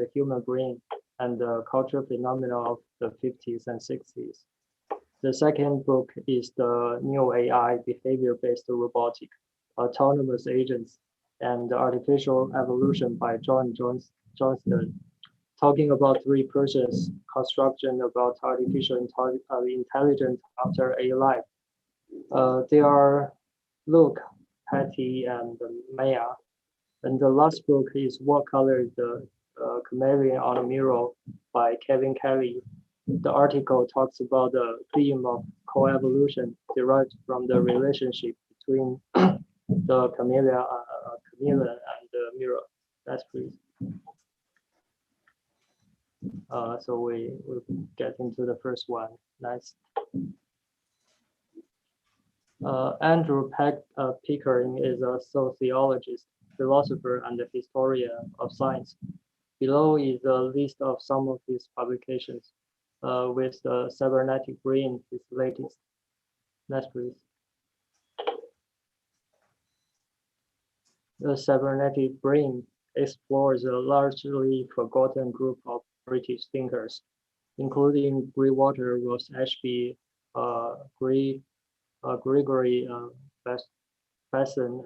the human brain and the cultural phenomena of the 50s and 60s. The second book is the new AI, behavior-based robotic, autonomous agents, and artificial evolution by Johnston, talking about three persons construction about artificial intelligence after a life. They are Luke, Patty, and Maya. And the last book is What Color is the Chameleon on a Mural by Kevin Kelly. The article talks about the theme of coevolution derived from the relationship between the chameleon and the mirror. That's please. So we will get into the first one. Next. Andrew Pickering is a sociologist, philosopher, and a historian of science. Below is a list of some of his publications, with the cybernetic brain, his latest. Next, please. The cybernetic brain explores a largely forgotten group of British thinkers, including Greywater, Ross Ashby, Gregory Besson,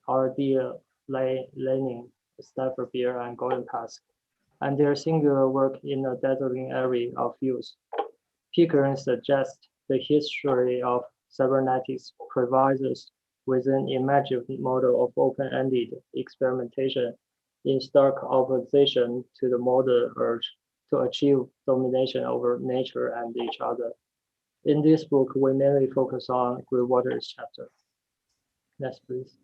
R.D. Lenin, Stafford Beer, and Gordon Task, and their singular work in a dazzling array of fields. Pickering suggests the history of cybernetics provides us with an imagined model of open-ended experimentation in stark opposition to the modern urge to achieve domination over nature and each other. In this book, we mainly focus on Greywater's chapter. Next, please.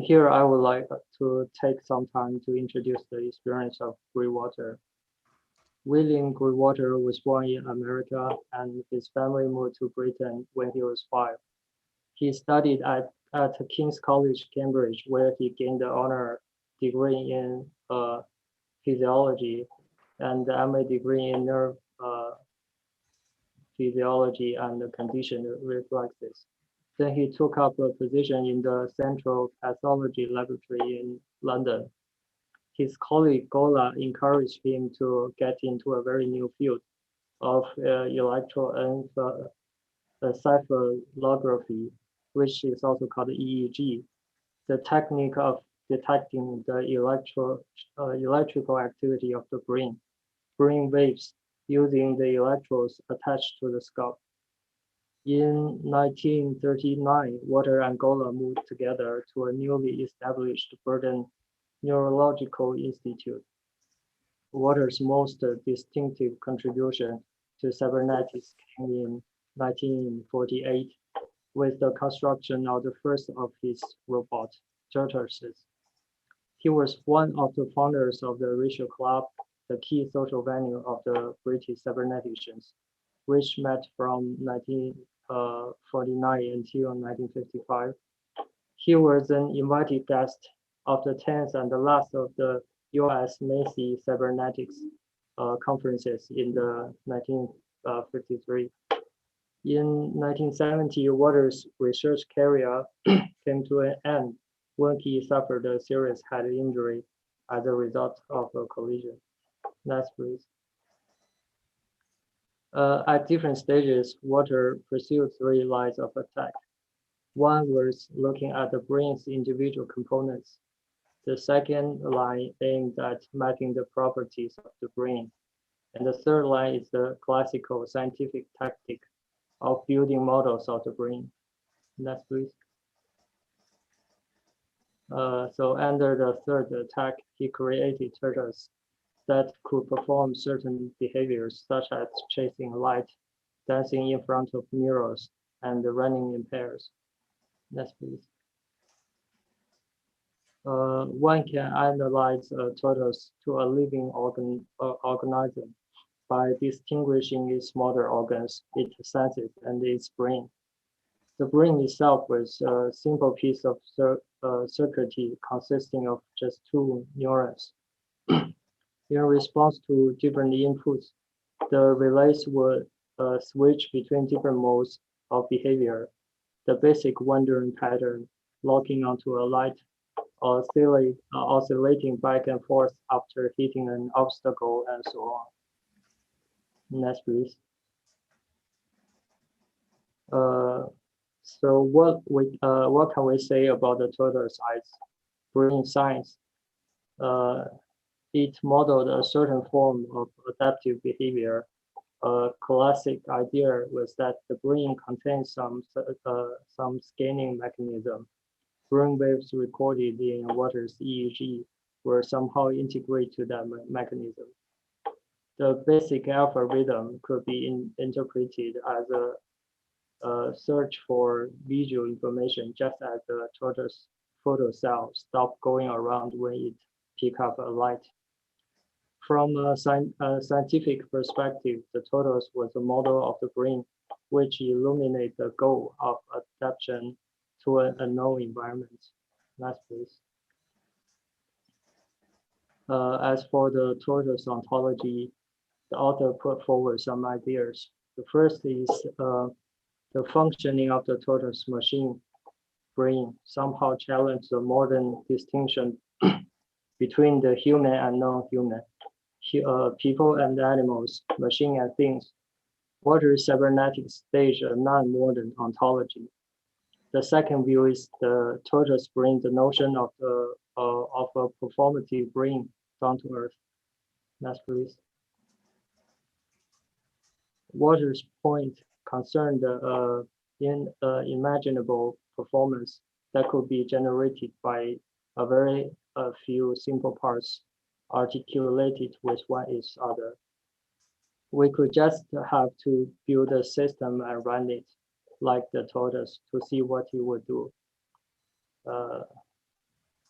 Here, I would like to take some time to introduce the experience of Greywater. William Greywater was born in America, and his family moved to Britain when he was 5. He studied at King's College, Cambridge, where he gained the honor degree in physiology and the MA degree in nerve physiology and conditioned reflexes. Then he took up a position in the Central Pathology Laboratory in London. His colleague Gola encouraged him to get into a very new field of electroencephalography, which is also called EEG, the technique of detecting the electrical activity of the brain waves using the electrodes attached to the scalp. In 1939, Water and Gola moved together to a newly established Burden Neurological Institute. Water's most distinctive contribution to cybernetics came in 1948 with the construction of the first of his robot, tortoises. He was one of the founders of the Racial Club, the key social venue of the British cyberneticians, which met from 1949 until 1955. He was an invited guest of the 10th and the last of the US Macy Cybernetics conferences in the 1953. In 1970, Waters' research career came to an end when he suffered a serious head injury as a result of a collision. Next, please. At different stages, Water pursued 3 lines of attack. One was looking at the brain's individual components. The second line aimed at mapping the properties of the brain. And the third line is the classical scientific tactic of building models of the brain. Next, please. So under the third attack, he created turtles that could perform certain behaviors such as chasing light, dancing in front of mirrors, and running in pairs. Next, please. One can analyze turtles to a living organism by distinguishing its motor organs, its senses, and its brain. The brain itself was a simple piece of circuitry consisting of just 2 neurons. In response to different inputs, the relays would switch between different modes of behavior. The basic wandering pattern, locking onto a light, oscillating back and forth after hitting an obstacle, and so on. Next, please. So what can we say about the tortoise eyes brain science? It modeled a certain form of adaptive behavior. A classic idea was that the brain contains some scanning mechanism. Brain waves recorded in water's EEG were somehow integrated to that mechanism. The basic algorithm could be interpreted as a search for visual information, just as the tortoise photocell stopped going around when it picked up a light. From a scientific perspective, the tortoise was a model of the brain, which illuminates the goal of adaptation to an unknown environment. Next, please. As for the tortoise ontology, the author put forward some ideas. The first is the functioning of the tortoise machine brain somehow challenged the modern distinction between the human and non-human, people and animals, machine and things. Water cybernetics stage a non-modern ontology. The second view is the tortoise brings the notion of a performative brain down to earth. Next, please. Water's point concerned the imaginable performance that could be generated by a few simple parts articulated with one each other. We could just have to build a system and run it like the tortoise to see what it would do.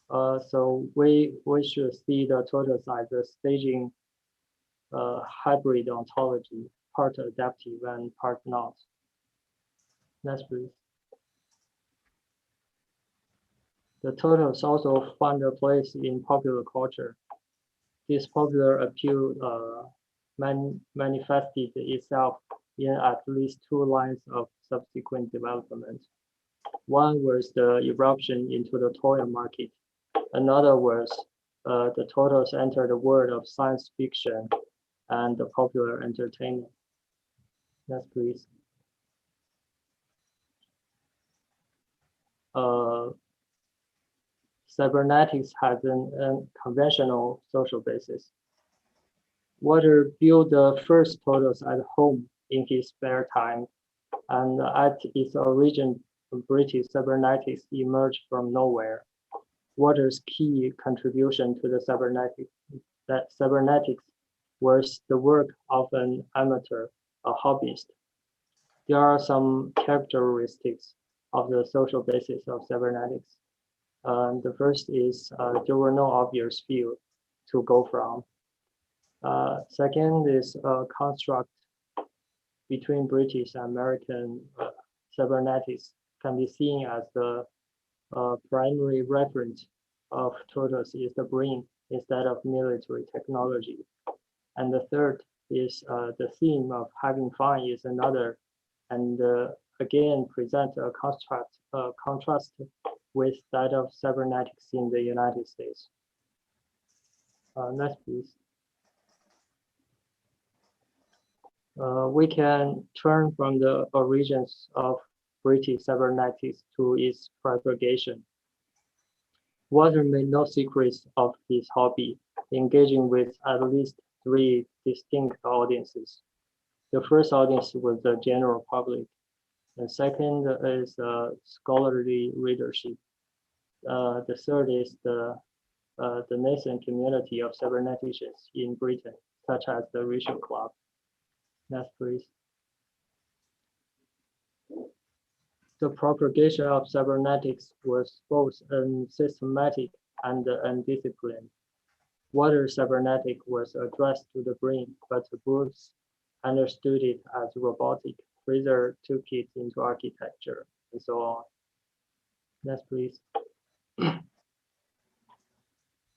So we should see the tortoise as a staging hybrid ontology, part adaptive and part not. Next, please. The tortoise also found a place in popular culture. This popular appeal manifested itself in at least two lines of subsequent development. One was the eruption into the toy market. Another was the tortoise entered the world of science fiction and the popular entertainment. Next, please. Cybernetics has an unconventional social basis. Water built the first tortoise at home in his spare time, and at its origin, British cybernetics emerged from nowhere. Water's key contribution to the cybernetics was the work of an amateur, a hobbyist. There are some characteristics of the social basis of cybernetics. The first is there were no obvious field to go from. Second is a construct between British and American cybernetics can be seen as the primary reference of tortoise is the brain instead of military technology. And the third is the theme of having fun is another, and again present a contrast with that of cybernetics in the United States. Next, please. We can turn from the origins of British cybernetics to its propagation. Water made no secrets of his hobby, engaging with at least three distinct audiences. The first audience was the general public. The second is scholarly readership. The third is the nascent community of cyberneticians in Britain, such as the Rachel Club. Next, please. The propagation of cybernetics was both unsystematic and undisciplined. Water cybernetic was addressed to the brain, but Bruce understood it as robotic. Fraser took it into architecture, and so on. Next, please.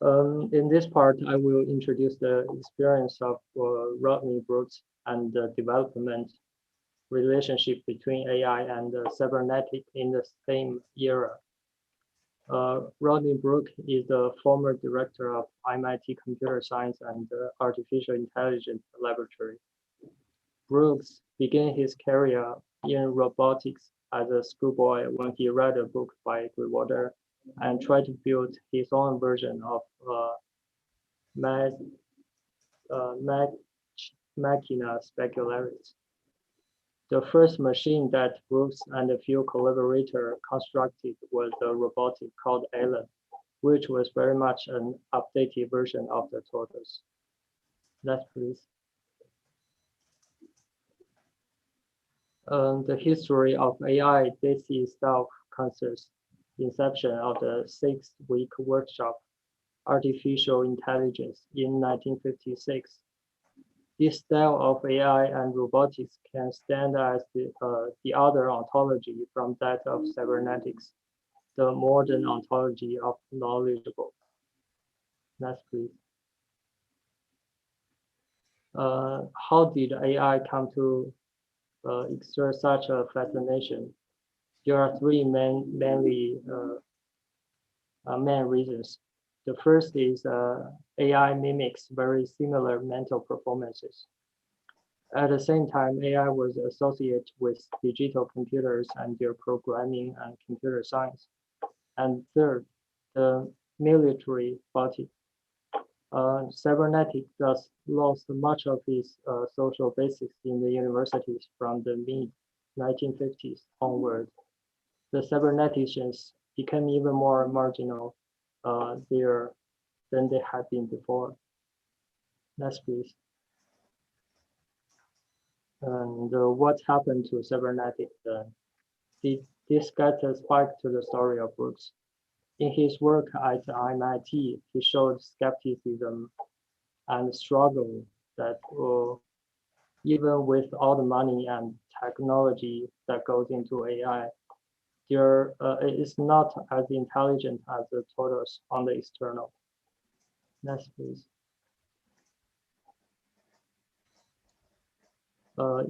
In this part, I will introduce the experience of Rodney Brooks and the development relationship between AI and cybernetic in the same era. Rodney Brooke is the former director of MIT Computer Science and Artificial Intelligence Laboratory. Brooks began his career in robotics as a schoolboy when he read a book by Greenwater and tried to build his own version of Mac, Mac, Machina Specularis. The first machine that Brooks and a few collaborators constructed was a robotic called Alan, which was very much an updated version of the tortoise. Next, please. The history of AI dates itself concerns inception of the 6-week workshop, Artificial Intelligence, in 1956. This style of AI and robotics can stand as the other ontology from that of cybernetics, the modern ontology of knowledgeable. Next, please. How did AI come to exert such a fascination? There are three main reasons. The first is AI mimics very similar mental performances. At the same time, AI was associated with digital computers and their programming and computer science. And third, the military body. Cybernetics thus lost much of its social basics in the universities from the mid-1950s onward. The cyberneticians became even more marginal there than they had been before. Next, please. And what happened to cybernetics then? This gets us back to the story of Brooks. In his work at MIT, he showed skepticism and struggle that even with all the money and technology that goes into AI, it is not as intelligent as the tortoise on the external. Next, please.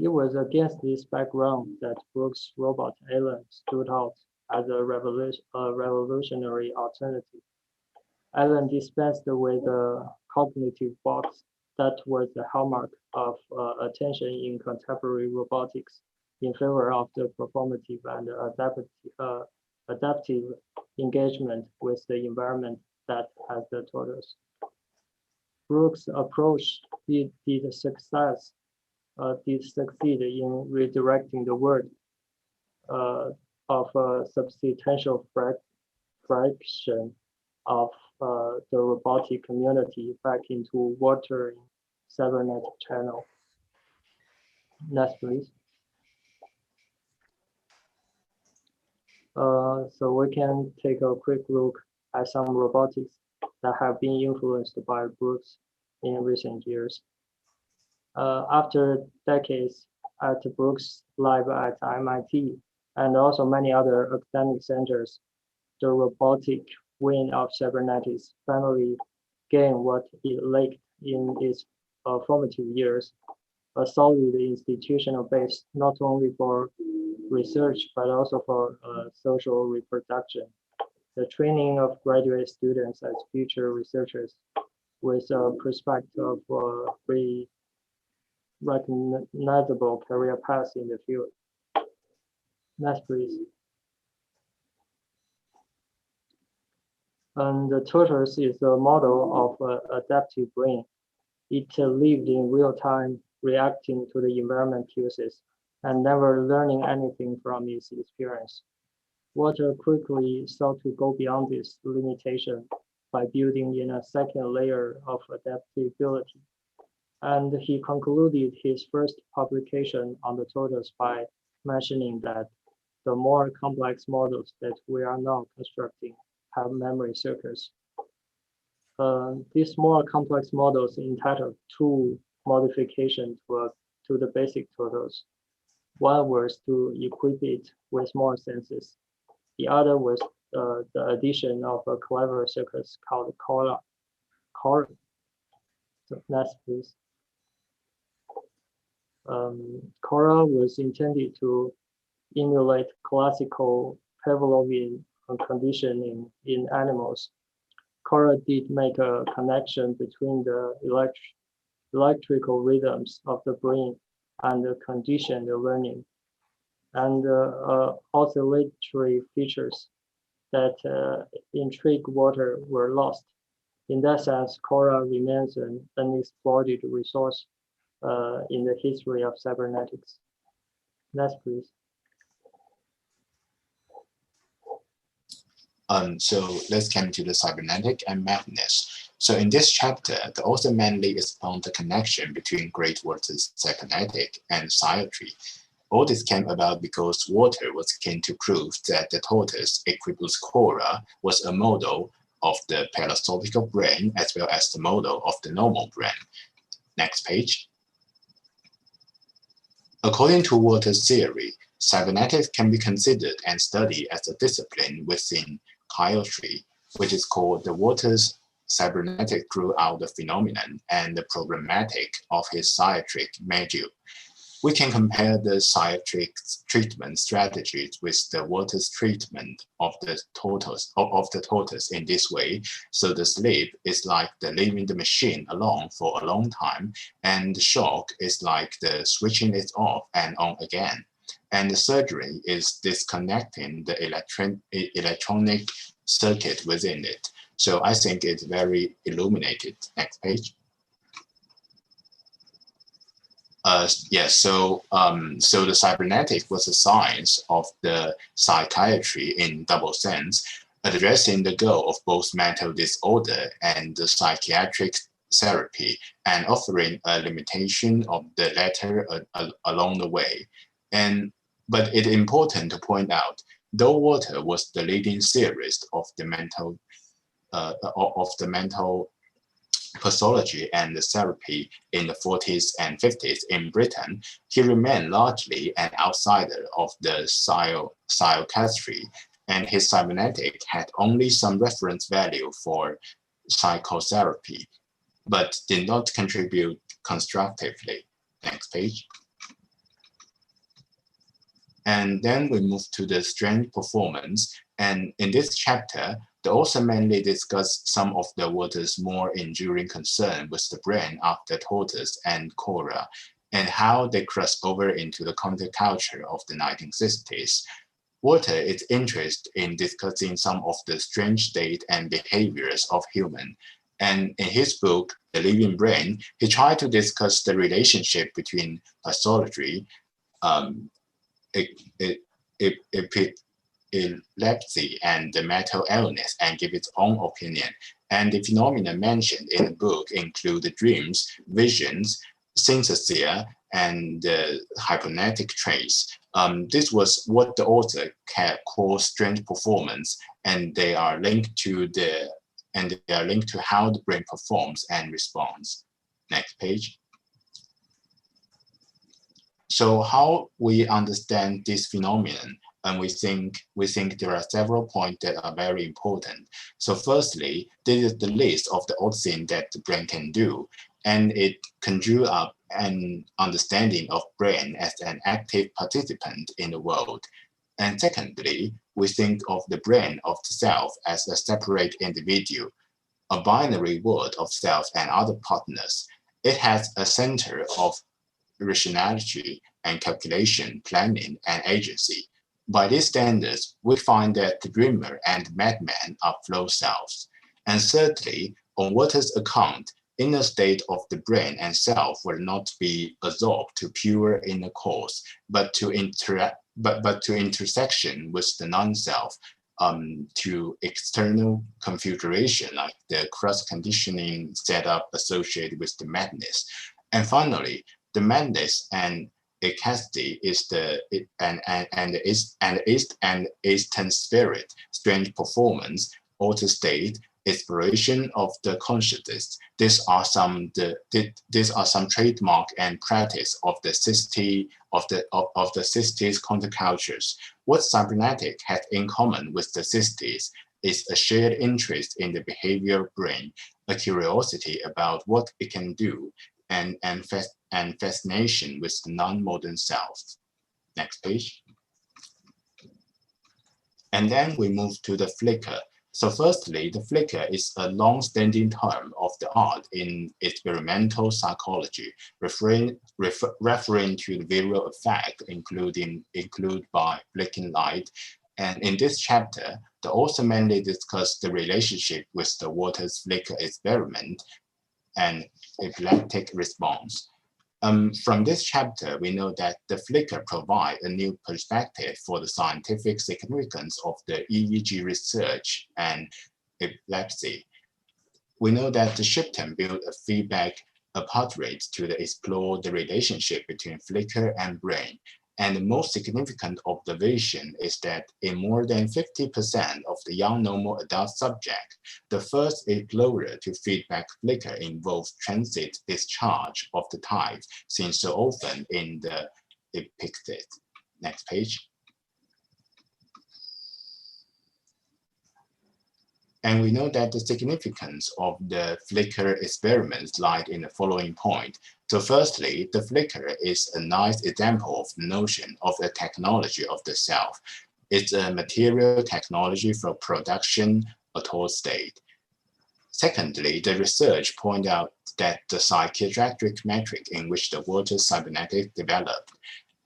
It was against this background that Brooks' robot Alan stood out as a revolutionary alternative. Alan dispensed with the cognitive box that was the hallmark of attention in contemporary robotics in favor of the performative and adaptive engagement with the environment that has the tortoise. Brooks' approach did succeed in redirecting the word of a substantial fraction of the robotic community back into watering cybernetic channel. Next, please. So we can take a quick look at some robotics that have been influenced by Brooks in recent years. After decades at Brooks Lab at MIT and also many other academic centers, the robotic wing of cybernetics finally gained what it lacked in its formative years, a solid institutional base not only for research but also for social reproduction. The training of graduate students as future researchers with a prospect of recognizable career paths in the field. Next, please. And the tortoise is a model of adaptive brain. It lived in real time, reacting to the environment cues and never learning anything from its experience. Water quickly sought to go beyond this limitation by building in a second layer of adaptability. And he concluded his first publication on the tortoise by mentioning that the more complex models that we are now constructing have memory circuits. These more complex models entitled two modifications to the basic tortoise. One was to equip it with more senses. The other was the addition of a clever circuit called Cora. So next, please. Cora was intended to emulate classical Pavlovian conditioning in animals. Cora did make a connection between the electrical rhythms of the brain and the conditioned learning, and oscillatory features that intrigue water were lost. In that sense, Cora remains an unexplored resource in the history of cybernetics. Next, please. So let's come to the cybernetic and madness. So in this chapter, the author mainly expounds the connection between great water's cybernetic and psychiatry. All this came about because Walter was keen to prove that the tortoise Equibus cora was a model of the philosophical brain as well as the model of the normal brain. Next page. According to Walter's theory, cybernetics can be considered and studied as a discipline within psychiatry, which is called the Walter's cybernetic throughout the phenomenon and the problematic of his psychiatric milieu. We can compare the psychiatric treatment strategies with the Walter's treatment of the tortoise in this way. So the sleep is like the leaving the machine alone for a long time, and the shock is like the switching it off and on again. And the surgery is disconnecting the electronic circuit within it. So I think it's very illuminated. Next page. So the cybernetic was a science of the psychiatry in double sense, addressing the goal of both mental disorder and the psychiatric therapy, and offering a limitation of the latter along the way. But it's important to point out, though Walter was the leading theorist of the mental pathology and the therapy in the 40s and 50s in Britain, he remained largely an outsider of the psychiatry, and his cybernetic had only some reference value for psychotherapy, but did not contribute constructively. Next page. And then we move to the strange performance, and in this chapter, the author mainly discussed some of the Walter's more enduring concern with the brain after tortoise and Cora, and how they crossed over into the counterculture of the 1960s. Walter is interested in discussing some of the strange state and behaviors of human. And in his book, The Living Brain, he tried to discuss the relationship between pathology, epilepsy, and the mental illness, and give its own opinion. And the phenomena mentioned in the book include the dreams, visions, synesthesia, and hypnotic traits. This was what the author calls strange performance, and they are linked to how the brain performs and responds. Next page. So how we understand this phenomenon, and we think there are several points that are very important. So firstly, this is the list of the odd things that the brain can do, and it conjures up an understanding of brain as an active participant in the world. And secondly, we think of the brain of the self as a separate individual, a binary world of self and other partners. It has a center of rationality and calculation, planning, and agency. By these standards, we find that the dreamer and the madman are flow selves. And thirdly, on Walter's account, inner state of the brain and self will not be absorbed to pure inner cause, but to intersection with the non-self, to external configuration like the cross-conditioning setup associated with the madness. And finally, the madness and ecstasy is the Eastern spirit, strange performance, altered state, exploration of the consciousness. These are some trademark and practice of the 60s countercultures. What cybernetic has in common with the 60s is a shared interest in the behavioral brain, a curiosity about what it can do, and fascination with the non-modern self. Next page. And then we move to the flicker. So firstly, the flicker is a long-standing term of the art in experimental psychology, referring to the visual effect included by flickering light. And in this chapter, the author mainly discussed the relationship with the water's flicker experiment and epileptic response. From this chapter, we know that the flicker provides a new perspective for the scientific significance of the EEG research and epilepsy. We know that the Shipton built a feedback portrait to explore the relationship between flicker and brain. And the most significant observation is that in more than 50% of the young normal adult subject, the first exposure to feedback flicker involves transit discharge of the type seen so often in the epictet. Next page. And we know that the significance of the flicker experiments lies in the following point. So firstly, the flicker is a nice example of the notion of the technology of the self. It's a material technology for production at all state. Secondly, the research pointed out that the psychiatric metric in which the water cybernetic developed.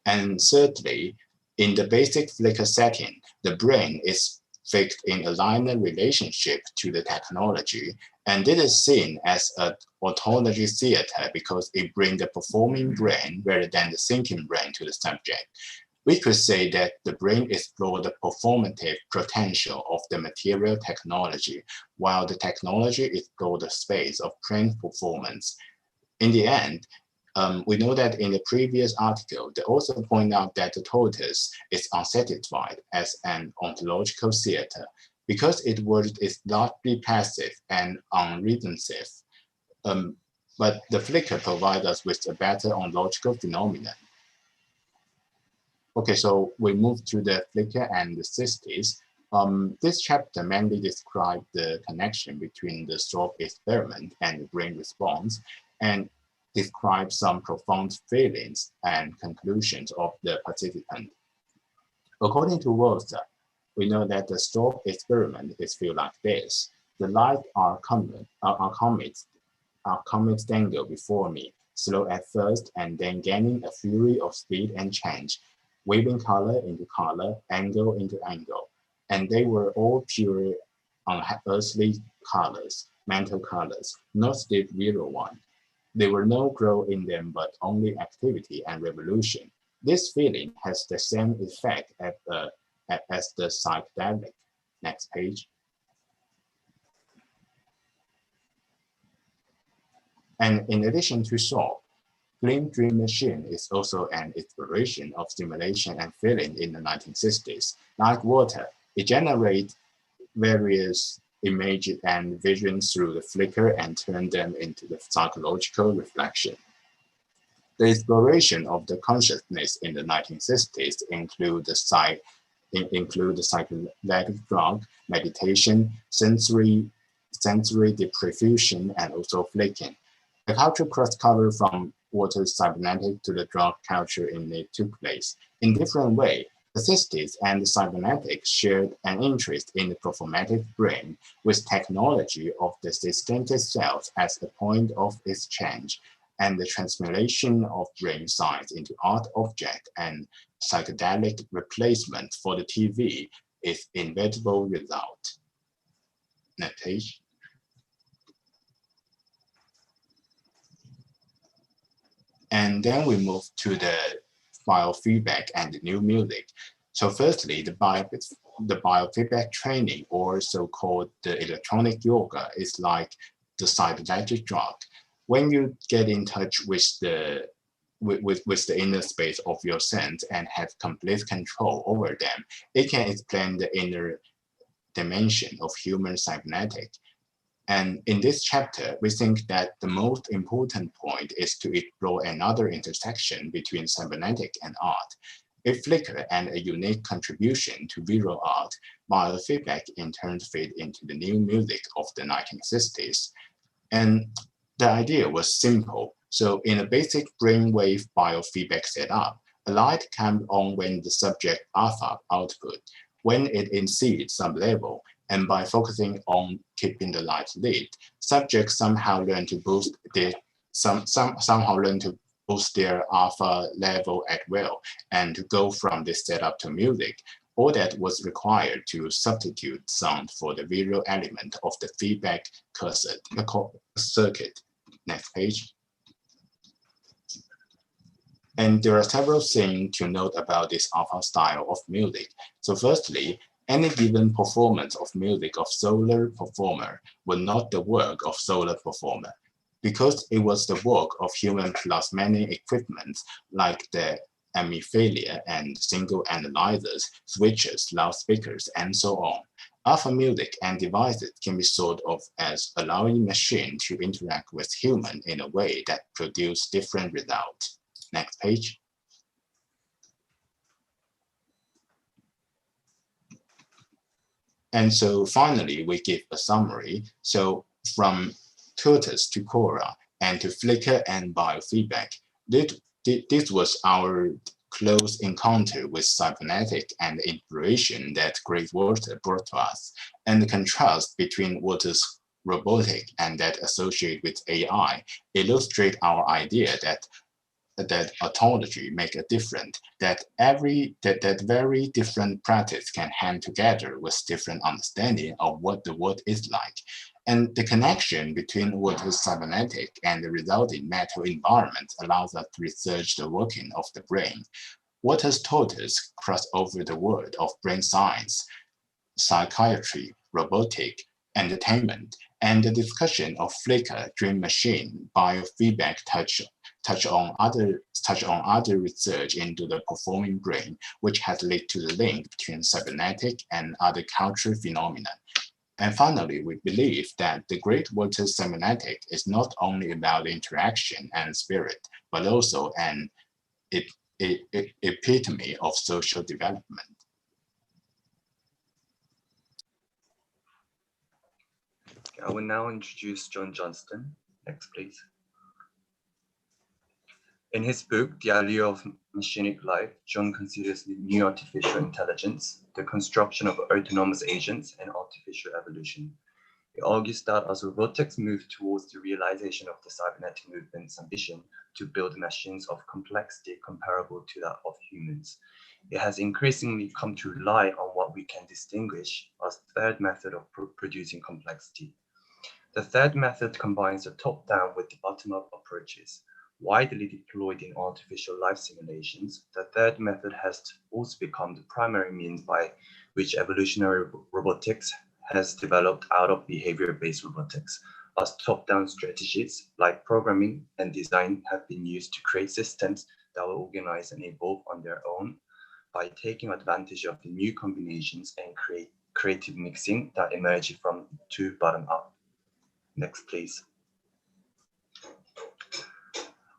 And thirdly, in the basic flicker setting, the brain is fixed in a linear relationship to the technology, and it is seen as an autonomy theater because it brings the performing brain rather than the thinking brain to the subject. We could say that the brain explores the performative potential of the material technology, while the technology explores the space of brain performance. In the end, we know that in the previous article, they also point out that the tortoise is unsatisfied as an ontological theater because its word is largely passive and unresponsive. But the flicker provides us with a better ontological phenomenon. Okay, so we move to the flicker and the cystis. This chapter mainly describes the connection between the stroke experiment and the brain response, and describe some profound feelings and conclusions of the participant. According to Walter, we know that the stroke experiment is feel like this. The lights are comets dangle before me, slow at first and then gaining a fury of speed and change, waving color into color, angle into angle. And they were all pure unearthly colors, mental colors, not the real one. There were no growth in them, but only activity and revolution. This feeling has the same effect as the psychedelic. Next page. And in addition to Shaw, Gleam Dream Machine is also an exploration of stimulation and feeling in the 1960s. Like water, it generates various images and visions through the flicker and turn them into the psychological reflection. The exploration of the consciousness in the 1960s include the psychedelic drug, meditation, sensory deprivation, and also flicking. The cultural cross-cover from water cybernetic to the drug culture in it took place. In different ways, the 60s and the cybernetics shared an interest in the performative brain with technology of the systemic cells as the point of exchange, and the transformation of brain science into art object and psychedelic replacement for the TV is inevitable result. Next page. And then we move to the biofeedback and the new music. So firstly, the biofeedback training, or so-called the electronic yoga, is like the psychedelic drug. When you get in touch with the inner space of your sense and have complete control over them, it can explain the inner dimension of human cybernetic. And in this chapter, we think that the most important point is to explore another intersection between cybernetic and art. A flicker and a unique contribution to visual art, biofeedback in turn fit into the new music of the 1960s. And the idea was simple. So in a basic brainwave biofeedback setup, a light comes on when the subject alpha output, when it exceeds some level, and by focusing on keeping the light lit, subjects somehow learn to boost their alpha level at will and to go from this setup to music. All that was required to substitute sound for the visual element of the feedback circuit. Next page. And there are several things to note about this alpha style of music. So firstly, any given performance of music of solo performer was not the work of solo performer, because it was the work of human plus many equipments like the amplifier and single analyzers, switches, loudspeakers, and so on. Alpha music and devices can be thought of as allowing machine to interact with human in a way that produce different results. Next page. And so finally, we give a summary. So from Tortoise to Cora and to Flickr and biofeedback, this was our close encounter with cybernetic and inspiration that Great Water brought to us. And the contrast between Water's robotic and that associated with AI illustrate our idea that ontology make a difference, that very different practice can hand together with different understanding of what the world is like. And the connection between water's cybernetic and the resulting metal environment allows us to research the working of the brain. Water's tortoise cross over the world of brain science, psychiatry, robotic, entertainment, and the discussion of Flickr, dream machine, biofeedback touch on other research into the performing brain, which has led to the link between cybernetic and other cultural phenomena. And finally, we believe that the Great Water cybernetic is not only about interaction and spirit, but also an epitome of social development. I will now introduce John Johnston. Next, please. In his book, The Allure of Machinic Life, John considers new artificial intelligence, the construction of autonomous agents, and artificial evolution. He argues that as robotics move towards the realization of the cybernetic movement's ambition to build machines of complexity comparable to that of humans, it has increasingly come to rely on what we can distinguish as the third method of producing complexity. The third method combines the top-down with the bottom-up approaches. Widely deployed in artificial life simulations, the third method has also become the primary means by which evolutionary robotics has developed out of behavior-based robotics, as top-down strategies like programming and design have been used to create systems that will organize and evolve on their own by taking advantage of the new combinations and creative mixing that emerge from two bottom-up. Next, please.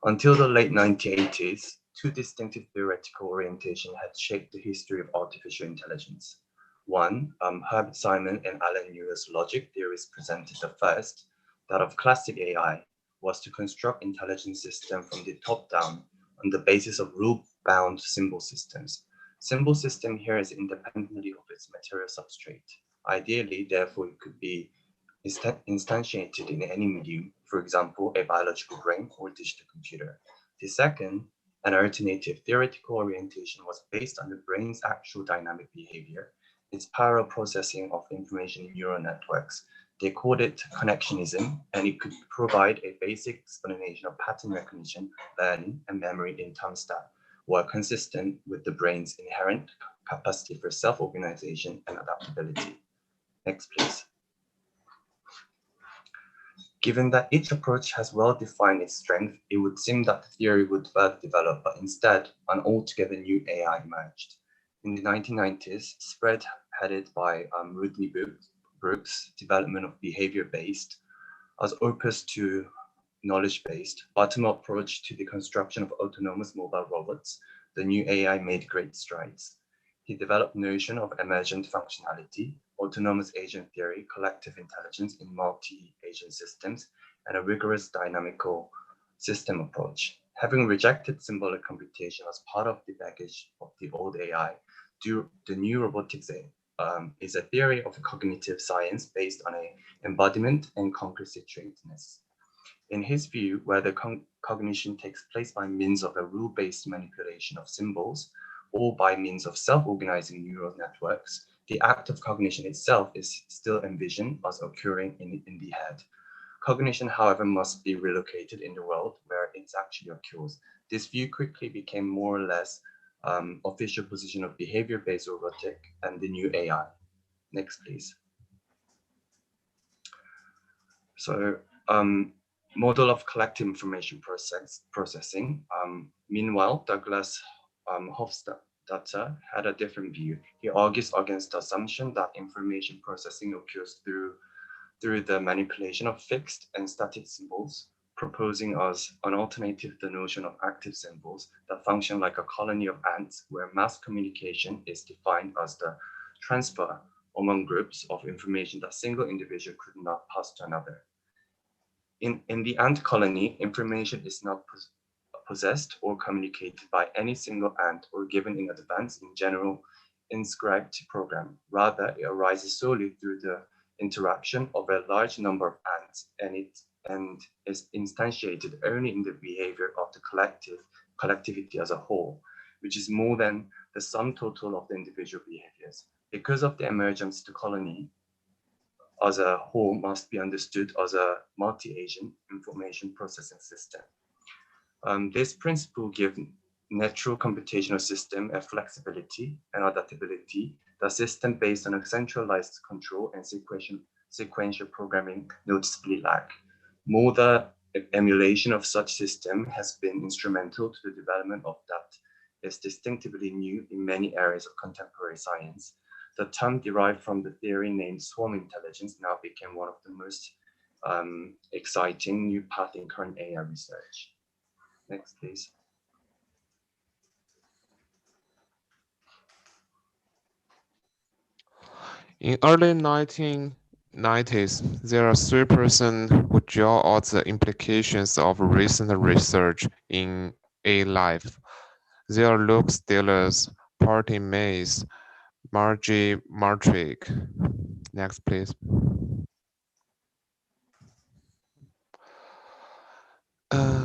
Until the late 1980s, two distinctive theoretical orientations had shaped the history of artificial intelligence. One, Herbert Simon and Alan Newell's logic theories presented the first, that of classic AI, was to construct intelligence systems from the top down on the basis of rule-bound symbol systems. Symbol system here is independently of its material substrate. Ideally, therefore, it could be instantiated in any medium, for example, a biological brain or digital computer. The second, an alternative theoretical orientation, was based on the brain's actual dynamic behavior, its parallel processing of information in neural networks. They called it connectionism, and it could provide a basic explanation of pattern recognition, learning, and memory in terms that were consistent with the brain's inherent capacity for self-organization and adaptability. Next, please. Given that each approach has well defined its strength, it would seem that the theory would further develop, but instead, an altogether new AI emerged. In the 1990s, spearheaded by Rodney Brooks' development of behavior-based, as opposed to knowledge-based, bottom-up approach to the construction of autonomous mobile robots, the new AI made great strides. He developed notion of emergent functionality, autonomous agent theory, collective intelligence in multi-agent systems, and a rigorous dynamical system approach. Having rejected symbolic computation as part of the baggage of the old AI, the new robotics is a theory of cognitive science based on a embodiment and concrete situateness. In his view, whether cognition takes place by means of a rule-based manipulation of symbols or by means of self-organizing neural networks, the act of cognition itself is still envisioned as occurring in the head. Cognition, however, must be relocated in the world where it actually occurs. This view quickly became more or less official position of behavior-based robotic and the new AI. Next, please. So, model of collective information processing. Meanwhile, Douglas Hofstadter had a different view. He argues against the assumption that information processing occurs through the manipulation of fixed and static symbols, proposing as an alternative the notion of active symbols that function like a colony of ants, where mass communication is defined as the transfer among groups of information that single individual could not pass to another. In the ant colony, information is not possessed or communicated by any single ant or given in advance in general inscribed program. Rather, it arises solely through the interaction of a large number of ants and is instantiated only in the behavior of the collectivity as a whole, which is more than the sum total of the individual behaviors. Because of the emergence, the colony as a whole must be understood as a multi-agent information processing system. This principle gives natural computational system a flexibility and adaptability that system based on a centralized control and sequential programming noticeably lack. More the emulation of such system has been instrumental to the development of that is distinctively new in many areas of contemporary science. The term derived from the theory named swarm intelligence now became one of the most exciting new path in current AI research. Next, please. In early 1990s, there are 3 persons who draw out the implications of recent research in A-life. They are Luke Stillers, Patty Mays, Margie Martrick. Next, please.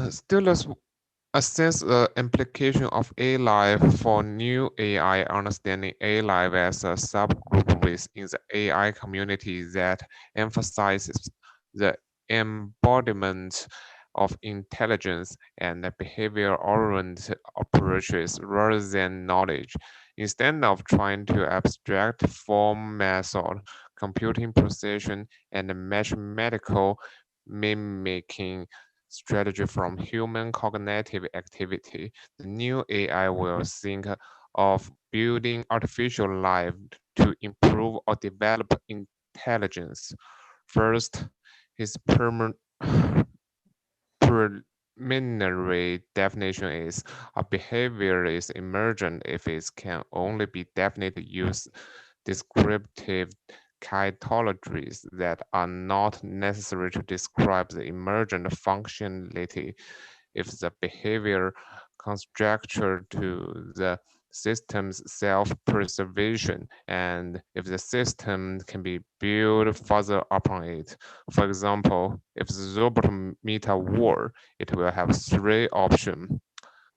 Stillers assess the implication of A-life for new AI, understanding A-life as a subgroup within the AI community that emphasizes the embodiment of intelligence and behavior-oriented approaches rather than knowledge. Instead of trying to abstract form method, computing precision, and mathematical mimicking strategy from human cognitive activity, the new AI will think of building artificial life to improve or develop intelligence. First, his preliminary definition is a behavior is emergent if it can only be definitely used descriptive typologies that are not necessary to describe the emergent functionality if the behavior constructed to the system's self-preservation and if the system can be built further upon it. For example, if the robot meet a wall, it will have 3 options.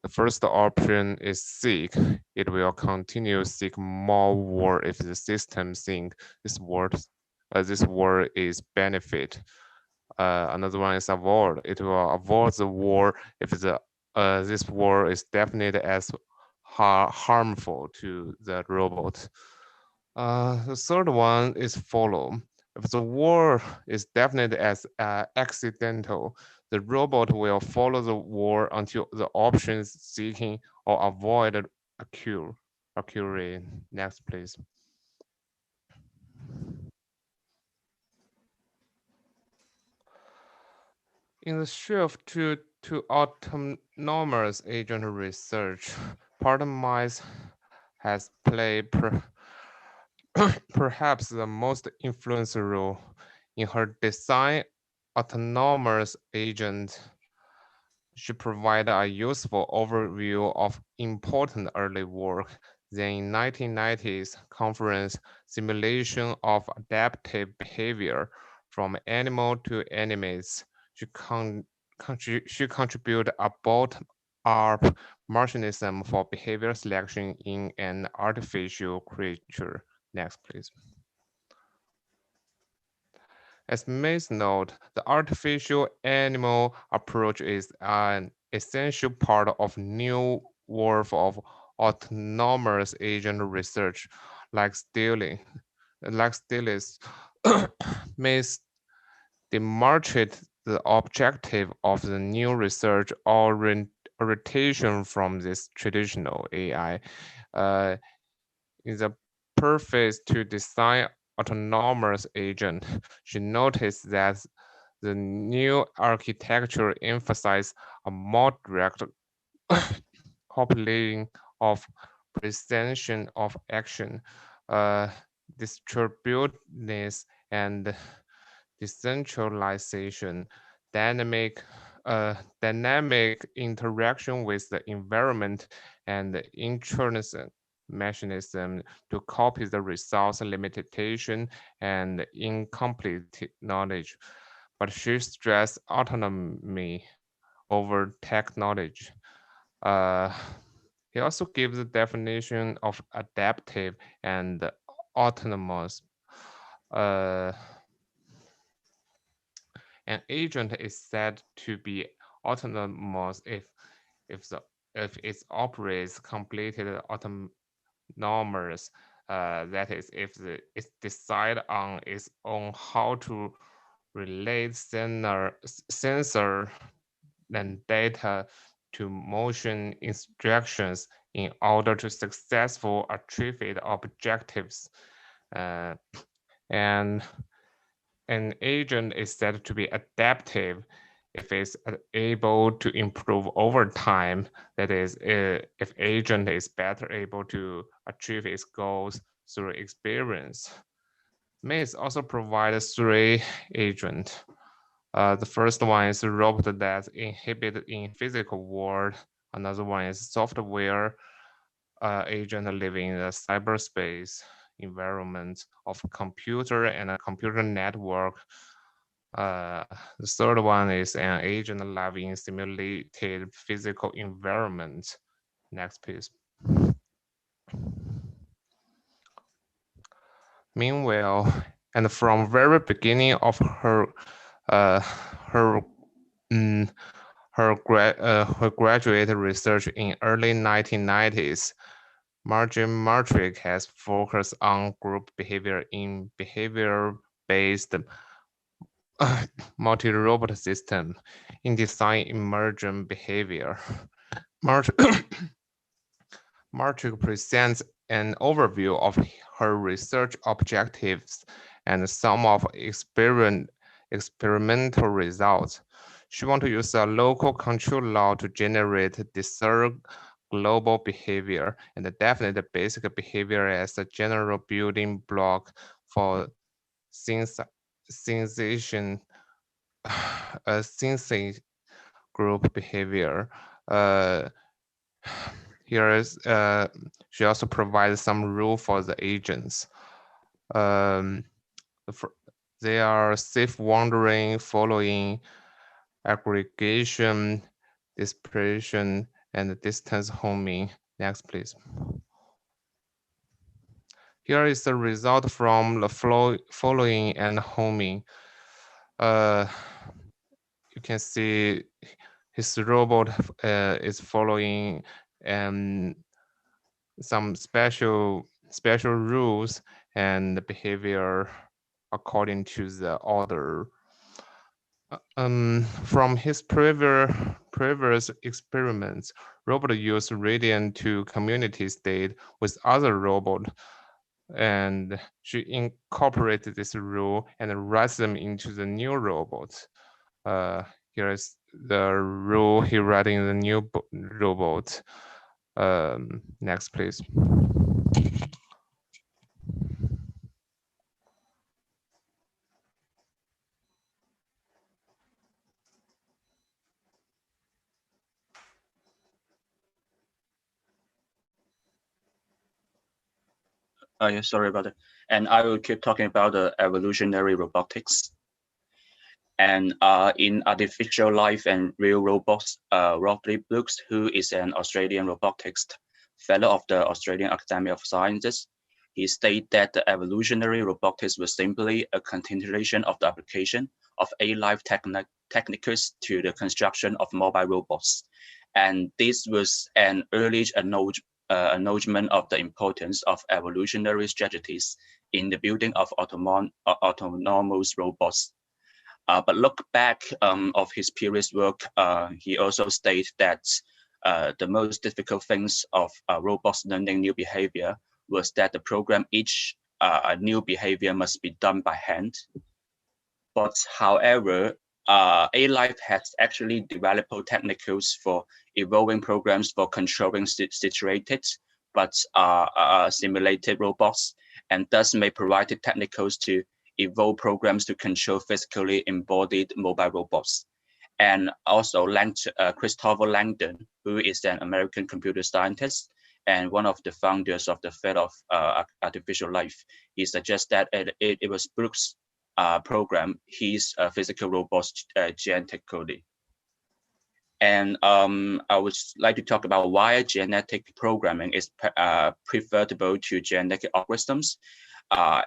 The first option is seek. It will continue seek more war if the system thinks this word is benefit. Another one is avoid. It will avoid the war if this war is definite as harmful to the robot. The third one is follow. If the war is definite as accidental, the robot will follow the war until the options seeking or avoided occur. Next, please. In the shift to autonomous agent research, Partomize has played perhaps the most influential role. In her design, autonomous agent should provide a useful overview of important early work Then in 1990s conference, simulation of adaptive behavior from animal to animates should contribute a bottom-up mechanism for behavior selection in an artificial creature. Next, please. As Mays note, the artificial animal approach is an essential part of new world of autonomous agent research, like stealing, like Stillis. Mays demonstrate the objective of the new research orientation from this traditional AI. In the purpose to design autonomous agent, she noticed that the new architecture emphasizes a more direct coupling of precision of action, distributedness, and decentralization, dynamic, dynamic interaction with the environment, and the intrinsic mechanism to copy the results, limitation, and incomplete knowledge. But she stressed autonomy over technology. Uh, he also gives the definition of adaptive and autonomous. Uh, an agent is said to be autonomous if it operates completely autonomous. That is, if it decides on its own how to relate sensor and data to motion instructions in order to successfully achieve its objectives. Uh, and an agent is said to be adaptive if it's able to improve over time. That is, if agent is better able to achieve its goals through experience. Maze also provides three agents. The first one is a robot that inhabit in physical world. Another one is software agent living in the cyberspace environment of computer and a computer network. The third one is an agent living in simulated physical environment. Next, please. Meanwhile, and from very beginning of her her her graduate research in early 1990s, Margin Matrix has focused on group behavior in behavior-based multi-robot system in design emergent behavior. Matrix presents an overview of her research objectives and some of experimental results. She wants to use a local control law to generate discern global behavior and define the basic behavior as a general building block for sensation group behavior. Here is she also provides some rule for the agents. They are safe wandering, following, aggregation, dispersion, and distance homing. Next, please. Here is the result from the following and homing. You can see his robot is following some special rules and behavior according to the order. From his previous experiments, robot use radiant to community state with other robot, and she incorporated this rule and writes them into the new robots. Here is the rule he wrote in the new robot. Next, please. Yeah, sorry about it. And I will keep talking about the evolutionary robotics. And in artificial life and real robots, Rodney Brooks, who is an Australian robotics fellow of the Australian Academy of Sciences, he stated that the evolutionary robotics was simply a continuation of the application of A-life techniques to the construction of mobile robots. And this was an early acknowledgement of the importance of evolutionary strategies in the building of autonomous robots. But look back of his previous work, he also states that the most difficult things of robots learning new behavior was that the program each new behavior must be done by hand. But however, A-Life has actually developed techniques for evolving programs for controlling situated but simulated robots, and thus may provide techniques to evolve programs to control physically embodied mobile robots. And also Christopher Langdon, who is an American computer scientist and one of the founders of the field of artificial life, he suggests that it was Brooks' program his physical robots genetically. And I would like to talk about why genetic programming is preferable to genetic algorithms.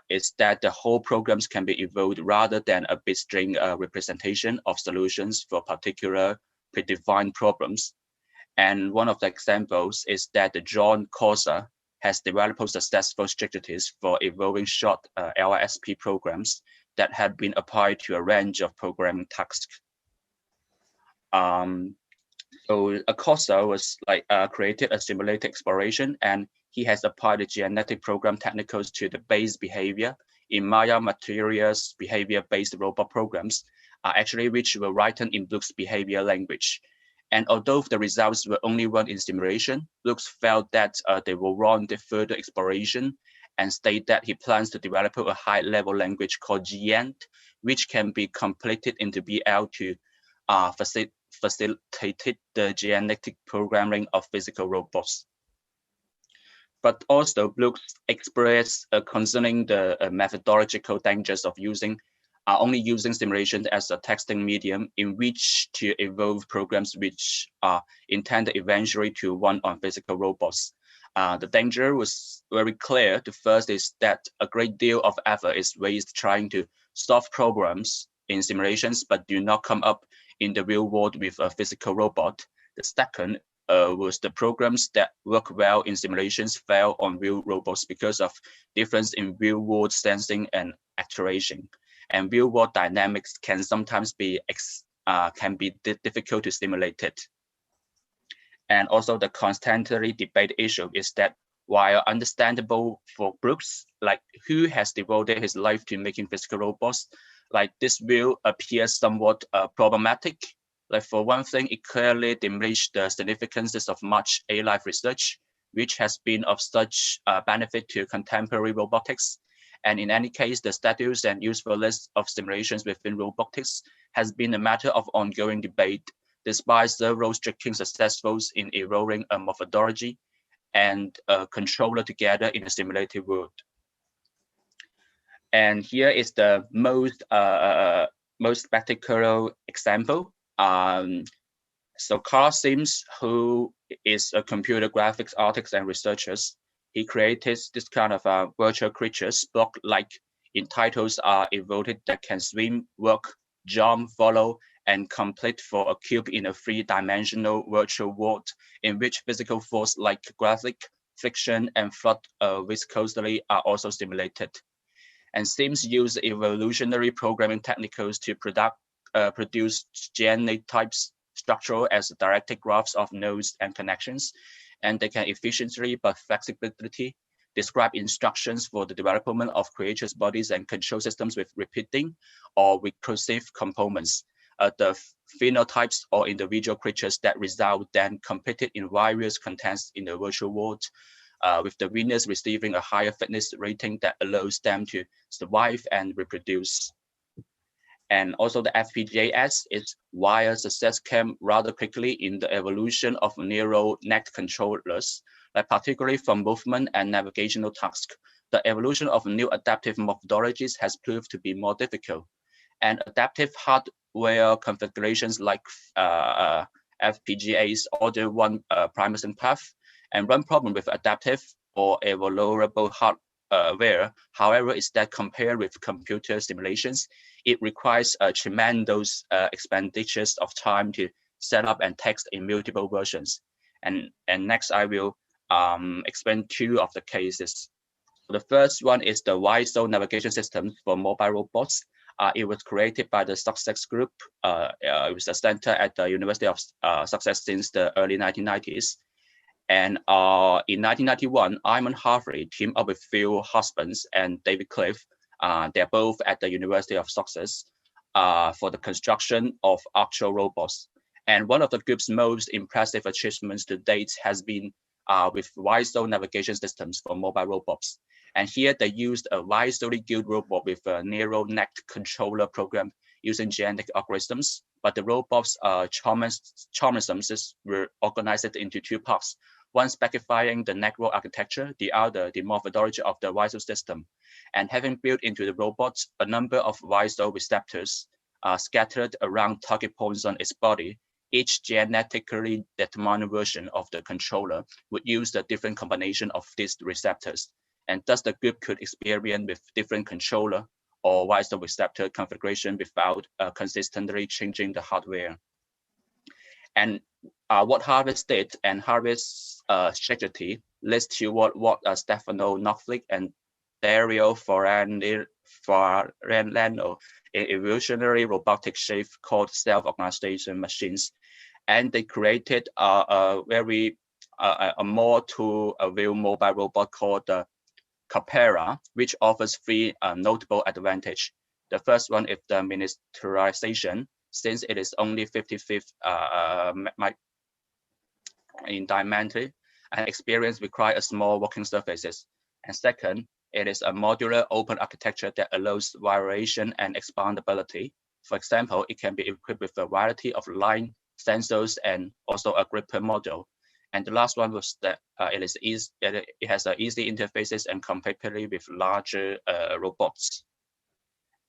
Is that the whole programs can be evolved rather than a bit string representation of solutions for particular predefined problems. And one of the examples is that the John Corsa has developed successful strategies for evolving short LSP programs that had been applied to a range of programming tasks. So Acosta was created a simulated exploration, and he has applied the genetic program technicals to the base behavior in Maya materials behavior-based robot programs, actually which were written in Brooks' behavior language. And although the results were only run in simulation, Brooks felt that they will warrant the further exploration and state that he plans to develop a high-level language called GN, which can be completed into BL to facilitated the genetic programming of physical robots. But also Brooks expressed concerning the methodological dangers of only using simulation as a testing medium in which to evolve programs which are intended eventually to run on physical robots. The danger was very clear. The first is that a great deal of effort is wasted trying to solve problems in simulations, but do not come up in the real world with a physical robot. The second was the programs that work well in simulations fail on real robots because of difference in real world sensing and actuation. And real world dynamics can sometimes be difficult to simulate it. And also the constantly debate issue is that while understandable for Brooks, like who has devoted his life to making physical robots, like this will appear somewhat problematic. Like for one thing, it clearly diminished the significance of much A-life research, which has been of such benefit to contemporary robotics. And in any case, the status and usefulness of simulations within robotics has been a matter of ongoing debate, despite several striking successes in evolving a methodology and a controller together in a simulated world. And here is the most spectacular example. So Carl Sims, who is a computer graphics artist and researcher, he created this kind of virtual creatures, block-like in titles are evoked that can swim, walk, jump, follow, and complete for a cube in a three-dimensional virtual world in which physical force like gravity, friction, and flood viscosity are also simulated. And Sims use evolutionary programming techniques to produce GNA types structure as directed graphs of nodes and connections, and they can efficiently but flexibility describe instructions for the development of creatures' bodies and control systems with repeating or recursive components. The phenotypes or individual creatures that result then competed in various contexts in the virtual world, with the winners receiving a higher fitness rating that allows them to survive and reproduce. And also the FPGAs is why success came rather quickly in the evolution of neural net controllers, like particularly from movement and navigational tasks, the evolution of new adaptive methodologies has proved to be more difficult, and adaptive hardware configurations like FPGAs order one promising path and one problem with adaptive or evaluable hardware, however, is that compared with computer simulations, it requires tremendous expenditures of time to set up and test in multiple versions. And next, I will explain two of the cases. The first one is the WISO navigation system for mobile robots. It was created by the Success Group. It was a center at the University of Success since the early 1990s. And in 1991, Iman Harvey teamed up with Phil Husbands and David Cliff. They're both at the University of Sussex for the construction of actual robots. And one of the group's most impressive achievements to date has been with WISO navigation systems for mobile robots. And here they used a wisely geared robot with a narrow necked controller program using genetic algorithms. But the robot's chromosomes were organized into two parts, one specifying the network architecture, the other the methodology of the WISO system. And having built into the robot a number of WISO receptors scattered around target points on its body, each genetically determined version of the controller would use a different combination of these receptors. And thus the group could experiment with different controller or WISO receptor configuration without consistently changing the hardware. And what Harvest did and Harvest's strategy leads to what Stefano Knopflich and Dario Forlano in evolutionary robotic shape called self-organization machines. And they created a more to a real mobile robot called the Capera, which offers three notable advantages. The first one is the miniaturization, since it is only 55th in diameter, and experience require a small working surfaces. And second, it is a modular open architecture that allows variation and expandability. For example, it can be equipped with a variety of line sensors and also a gripper module. And the last one was that it has easy interfaces and compatibility with larger robots.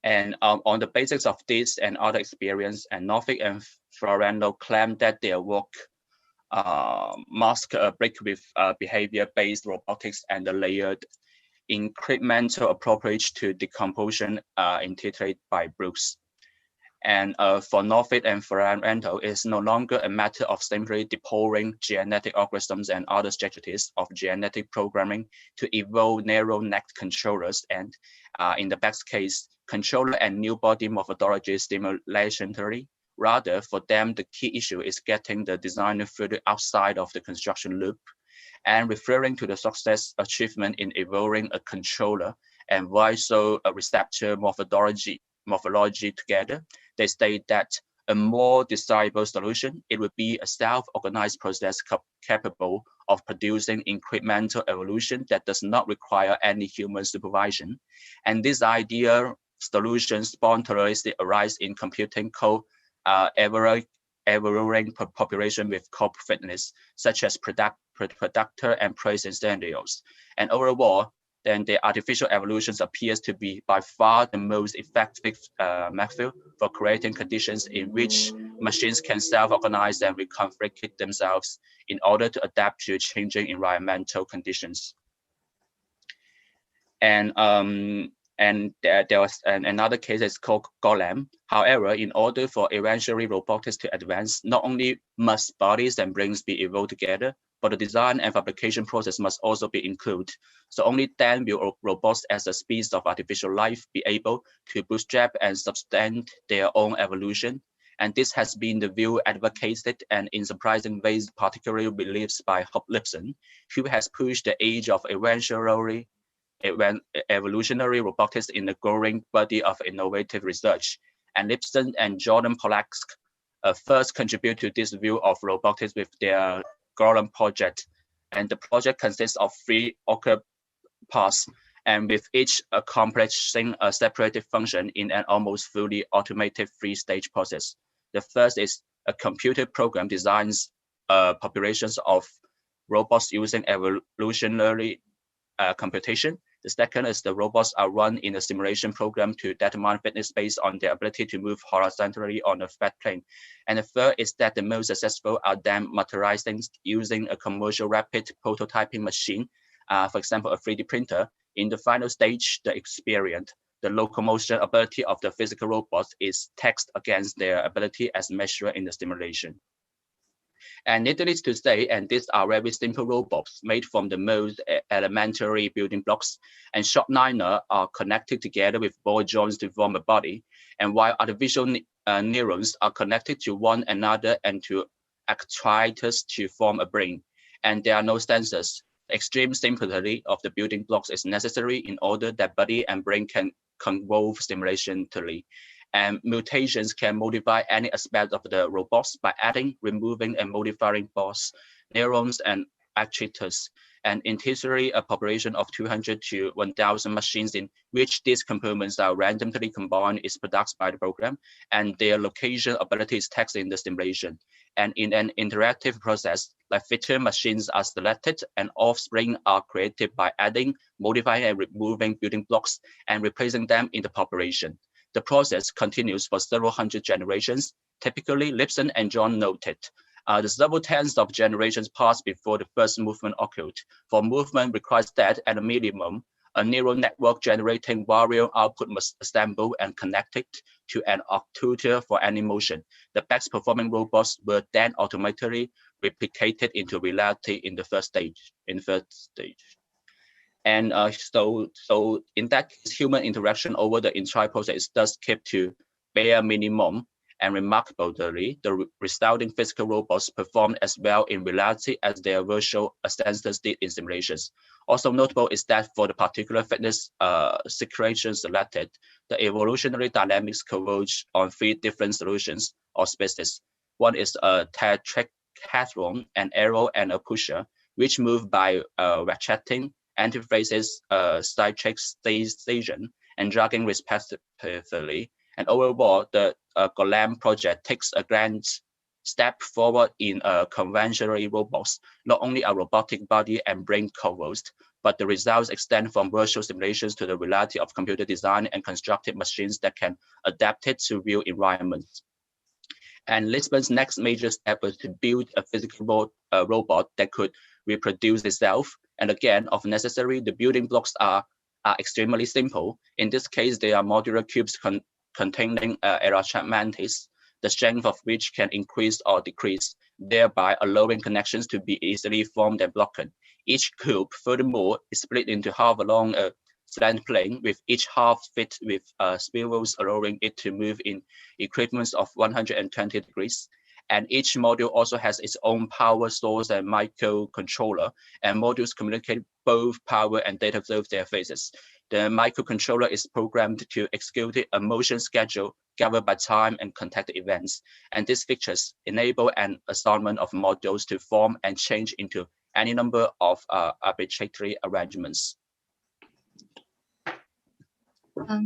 And on the basis of this and other experience, and Knopflich and Forlano claim that their work mask a break with behavior-based robotics and the layered incremental approach to decomposition integrated by Brooks. And for Knopflich and Forlano, it's no longer a matter of simply deploying genetic algorithms and other strategies of genetic programming to evolve narrow-necked controllers, and in the best case, controller and new body methodology simulationally. Rather, for them, the key issue is getting the designer further outside of the construction loop. And referring to the success achievement in evolving a controller and WISO receptor methodology together, they state that a more desirable solution, it would be a self-organized process capable of producing incremental evolution that does not require any human supervision. And this ideal solution spontaneously arises in computing evaluating population with co-fitness, such as predictor and prey scenarios. And overall, then the artificial evolutions appears to be by far the most effective method for creating conditions in which machines can self-organize and reconfigure themselves in order to adapt to changing environmental conditions. And there was another case is called Golem. However, in order for eventually robotics to advance, not only must bodies and brains be evolved together, but the design and fabrication process must also be included. So only then will robots as a species of artificial life be able to bootstrap and sustain their own evolution. And this has been the view advocated and in surprising ways particularly believed by Hop Lipson, who has pushed the age of evolutionary robotics in the growing body of innovative research. And Lipson and Jordan Polaczek first contribute to this view of robotics with their Golem project. And the project consists of 3 parts, and with each accomplishing a separated function in an almost fully automated 3-stage process. The first is a computer program designs populations of robots using evolutionary computation. The second is the robots are run in a simulation program to determine fitness based on their ability to move horizontally on a flat plane. And the third is that the most successful are then materializing using a commercial rapid prototyping machine, for example, a 3D printer. In the final stage, the experience, the locomotion ability of the physical robots is taxed against their ability as measured in the simulation. And needless to say, and these are very simple robots made from the most elementary building blocks, and short liner are connected together with ball joints to form a body, and while artificial neurons are connected to one another and to actuators to form a brain. And there are no sensors. Extreme simplicity of the building blocks is necessary in order that body and brain can convolve simultaneously. And mutations can modify any aspect of the robots by adding, removing, and modifying bots, neurons, and actuators. And in theory, a population of 200 to 1,000 machines in which these components are randomly combined is produced by the program, and their location ability is taxed in the simulation. And in an interactive process, like feature machines are selected and offspring are created by adding, modifying, and removing building blocks and replacing them in the population. The process continues for several hundred generations. Typically, Lipson and John noted, the several tens of generations passed before the first movement occurred. For movement requires that at a minimum, a neural network generating variable output must assemble and connect it to an actuator for any motion. The best performing robots were then automatically replicated into reality in the first stage. And so in that case, human interaction over the entire process does keep to bare minimum, and remarkably, the resulting physical robots performed as well in reality as their virtual assistants did in simulations. Also notable is that for the particular fitness situation selected, the evolutionary dynamics converge on three different solutions or species. One is a tetrahedron, an arrow, and a pusher, which move by ratcheting, antiphrases, sidetrack station, and dragging respectively. And overall, the Golem project takes a grand step forward in conventional robots. Not only are robotic body and brain co-host, but the results extend from virtual simulations to the reality of computer design and constructed machines that can adapt it to real environments. And Lisbon's next major step was to build a physical robot that could reproduce itself. And again, if necessary, the building blocks are extremely simple. In this case, they are modular cubes containing mantis, the strength of which can increase or decrease, thereby allowing connections to be easily formed and blocked. Each cube, furthermore, is split into half along a slant plane, with each half fit with spirals, allowing it to move in increments of 120 degrees. And each module also has its own power source and microcontroller, and modules communicate both power and data through their phases. The microcontroller is programmed to execute a motion schedule governed by time and contact events. And these features enable an assignment of modules to form and change into any number of arbitrary arrangements.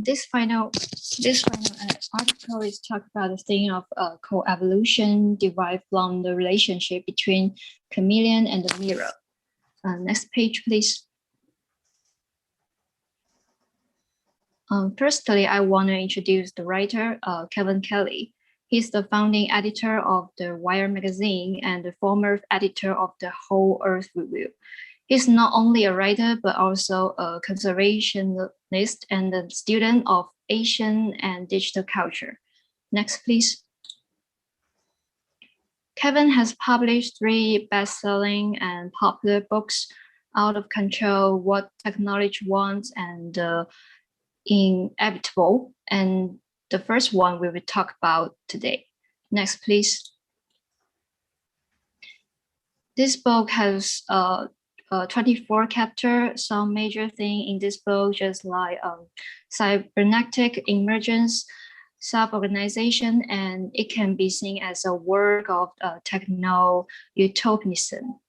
This final article is talk about the thing of co-evolution derived from the relationship between chameleon and the mirror. Next page, please. Firstly, I want to introduce the writer, Kevin Kelly. He's the founding editor of the Wire magazine and the former editor of the Whole Earth Review. He's not only a writer, but also a conservationist and a student of Asian and digital culture. Next, please. Kevin has published 3 best-selling and popular books, Out of Control, What Technology Wants, and Inevitable. And the first one we will talk about today. Next, please. This book has 24 chapters. Some major thing in this book, just like cybernetic emergence, self-organization, and it can be seen as a work of techno-utopianism.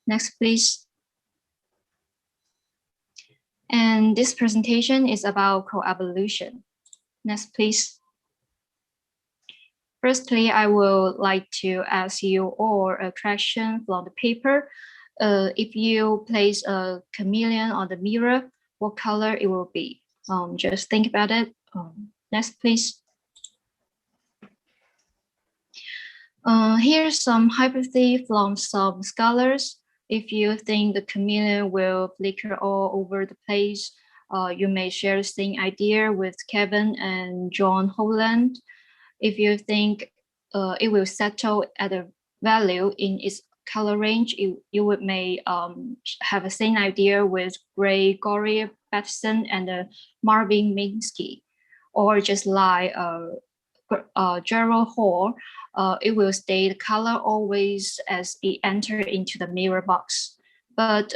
Next, please. And this presentation is about co-evolution. Next, please. Firstly, I would like to ask you all a question from the paper. If you place a chameleon on the mirror, what color it will be. Just think about it. Next, please. Here's some hypotheses from some scholars. If you think the chameleon will flicker all over the place, you may share the same idea with Kevin and John Holland. If you think it will settle at a value in its color range, you may have the same idea with Gregory Bateson and Marvin Minsky, or just like Gerald Hall. It will stay the color always as it enters into the mirror box. But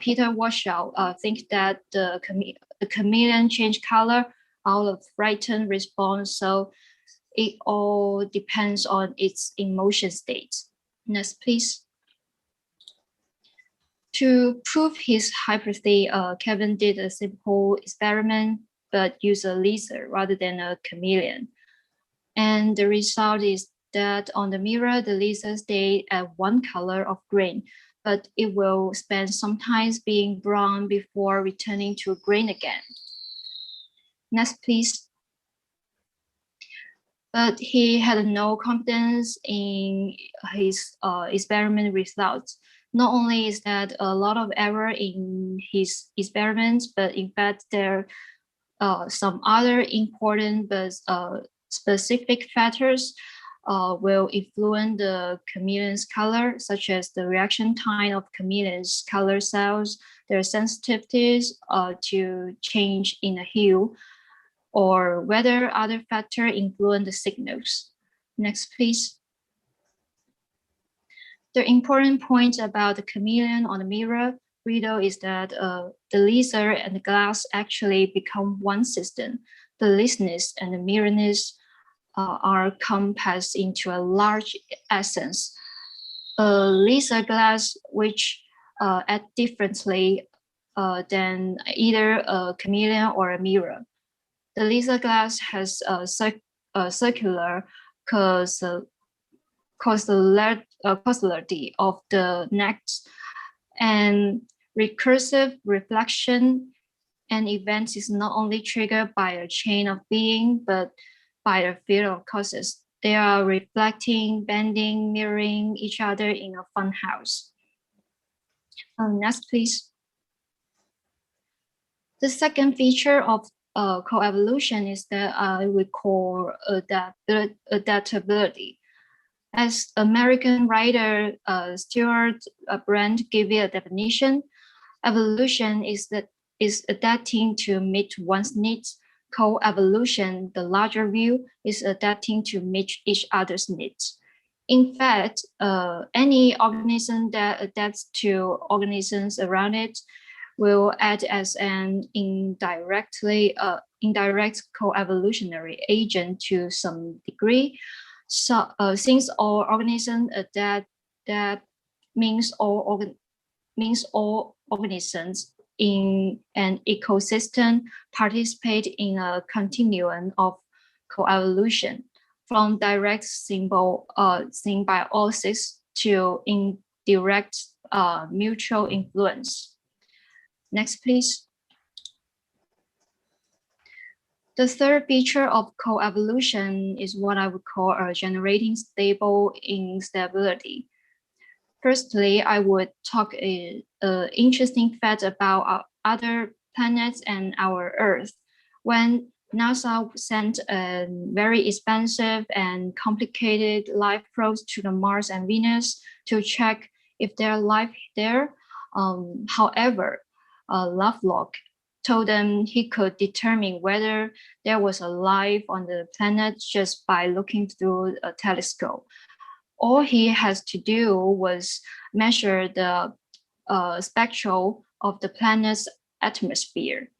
Peter Washout think that the chameleon change color out of frightened response, so it all depends on its emotion state. Next, please. To prove his hypothesis, Kevin did a simple experiment, but used a lizard rather than a chameleon. And the result is that on the mirror, the lizard stayed at one color of green, but it will spend some time being brown before returning to green again. Next, please. But he had no confidence in his experiment results. Not only is that a lot of error in his experiments, but in fact there are some other important but specific factors will influence the chameleon's color, such as the reaction time of chameleon's color cells, their sensitivities to change in a hue, or whether other factors influence the signals. Next, please. The important point about the chameleon on the mirror riddle is that the lizard and the glass actually become one system. The lizardness and the mirrorness are compassed into a large essence. A lizard glass which act differently than either a chameleon or a mirror. The lizard glass has a circular causality of the next, and recursive reflection and events is not only triggered by a chain of being, but by a field of causes. They are reflecting, bending, mirroring each other in a fun house. Next, please. The second feature of coevolution is that we call adaptability. As American writer Stuart Brand gave it a definition, evolution is adapting to meet one's needs. Co-evolution, the larger view, is adapting to meet each other's needs. In fact, any organism that adapts to organisms around it will act as an indirect co-evolutionary agent to some degree. So, since all organisms adapt, that means all organisms in an ecosystem participate in a continuum of coevolution, from direct symbiosis to indirect mutual influence. Next, please. The third feature of coevolution is what I would call generating stable instability. Firstly, I would talk an interesting fact about our other planets and our Earth. When NASA sent a very expensive and complicated life probes to the Mars and Venus to check if there's life there. However, Lovelock told them he could determine whether there was a life on the planet just by looking through a telescope. All he has to do was measure the spectrum of the planet's atmosphere.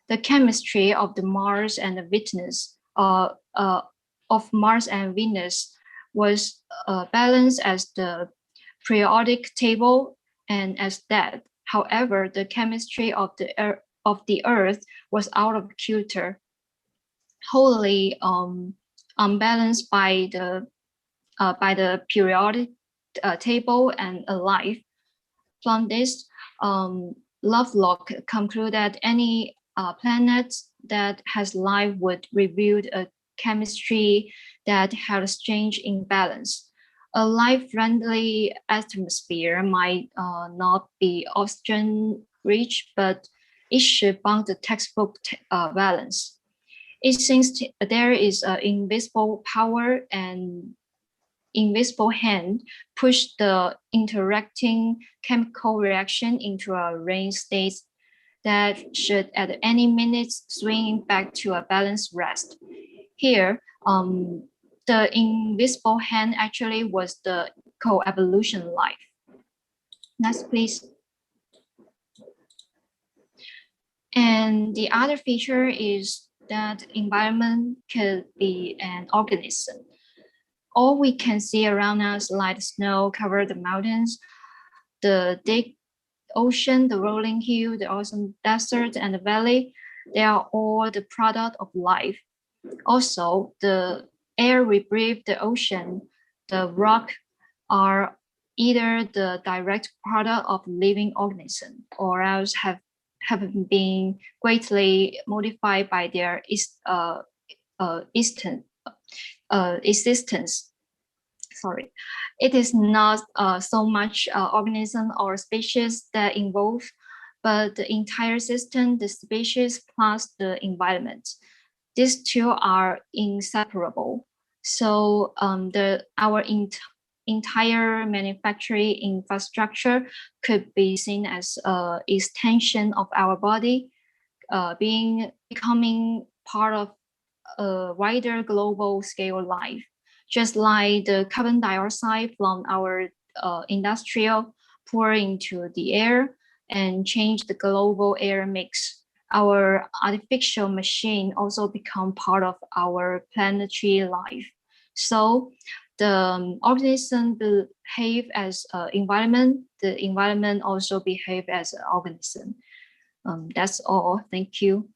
The chemistry of the Mars and the Venus was balanced as the periodic table and as that. However, the chemistry of the Earth was out of kilter, wholly unbalanced by the periodic table and alive. From this, Lovelock concluded that any planet that has life would reveal a chemistry that had a strange imbalance. A life-friendly atmosphere might not be oxygen-rich, but it should bound the textbook balance. It seems there is an invisible power and invisible hand push the interacting chemical reaction into a range state that should at any minute swing back to a balanced rest. Here, the invisible hand actually was the co-evolution life. Next, please. And the other feature is that environment could be an organism. All we can see around us, like the snow cover the mountains, the deep ocean, the rolling hill, the awesome desert, and the valley, they are all the product of life. Also, the air we breathe, the ocean, the rock are either the direct product of living organism or else have been greatly modified by their existence. Sorry, it is not so much organism or species that involve, but the entire system, the species plus the environment. These two are inseparable. So our entire manufacturing infrastructure could be seen as an extension of our body, becoming part of a wider global scale life. Just like the carbon dioxide from our industrial pour into the air and change the global air mix, our artificial machine also become part of our planetary life. So the organism behave as environment, the environment also behave as an organism. That's all, thank you.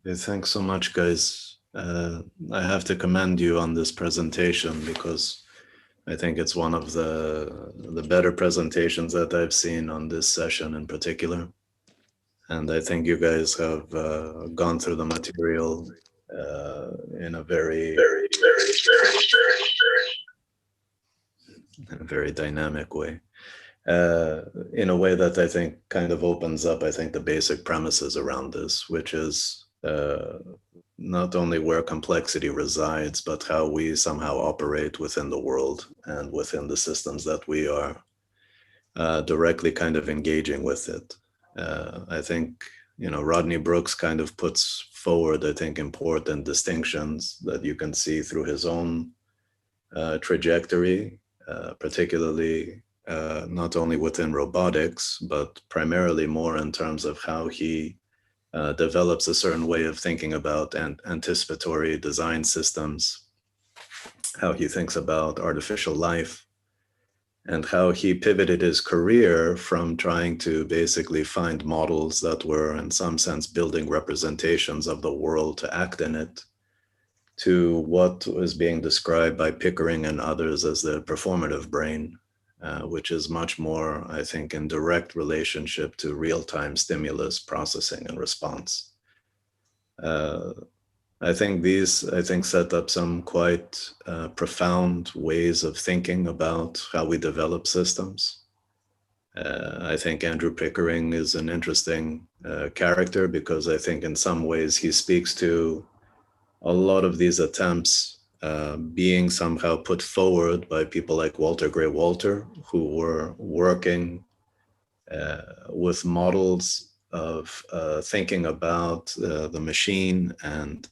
Okay, thanks so much, guys. I have to commend you on this presentation because I think it's one of the better presentations that I've seen on this session in particular. And I think you guys have gone through the material in a very dynamic way. In a way that I think kind of opens up, I think, the basic premises around this, which is not only where complexity resides, but how we somehow operate within the world and within the systems that we are directly kind of engaging with it. I think, Rodney Brooks kind of puts forward, I think, important distinctions that you can see through his own trajectory, particularly not only within robotics, but primarily more in terms of how he develops a certain way of thinking about anticipatory design systems, how he thinks about artificial life, and how he pivoted his career from trying to basically find models that were in some sense building representations of the world to act in it, to what was being described by Pickering and others as the performative brain, which is much more, I think, in direct relationship to real-time stimulus processing and response. I think these set up some quite profound ways of thinking about how we develop systems. I think Andrew Pickering is an interesting character because I think in some ways he speaks to a lot of these attempts being somehow put forward by people like Walter Gray Walter, who were working with models of thinking about the machine and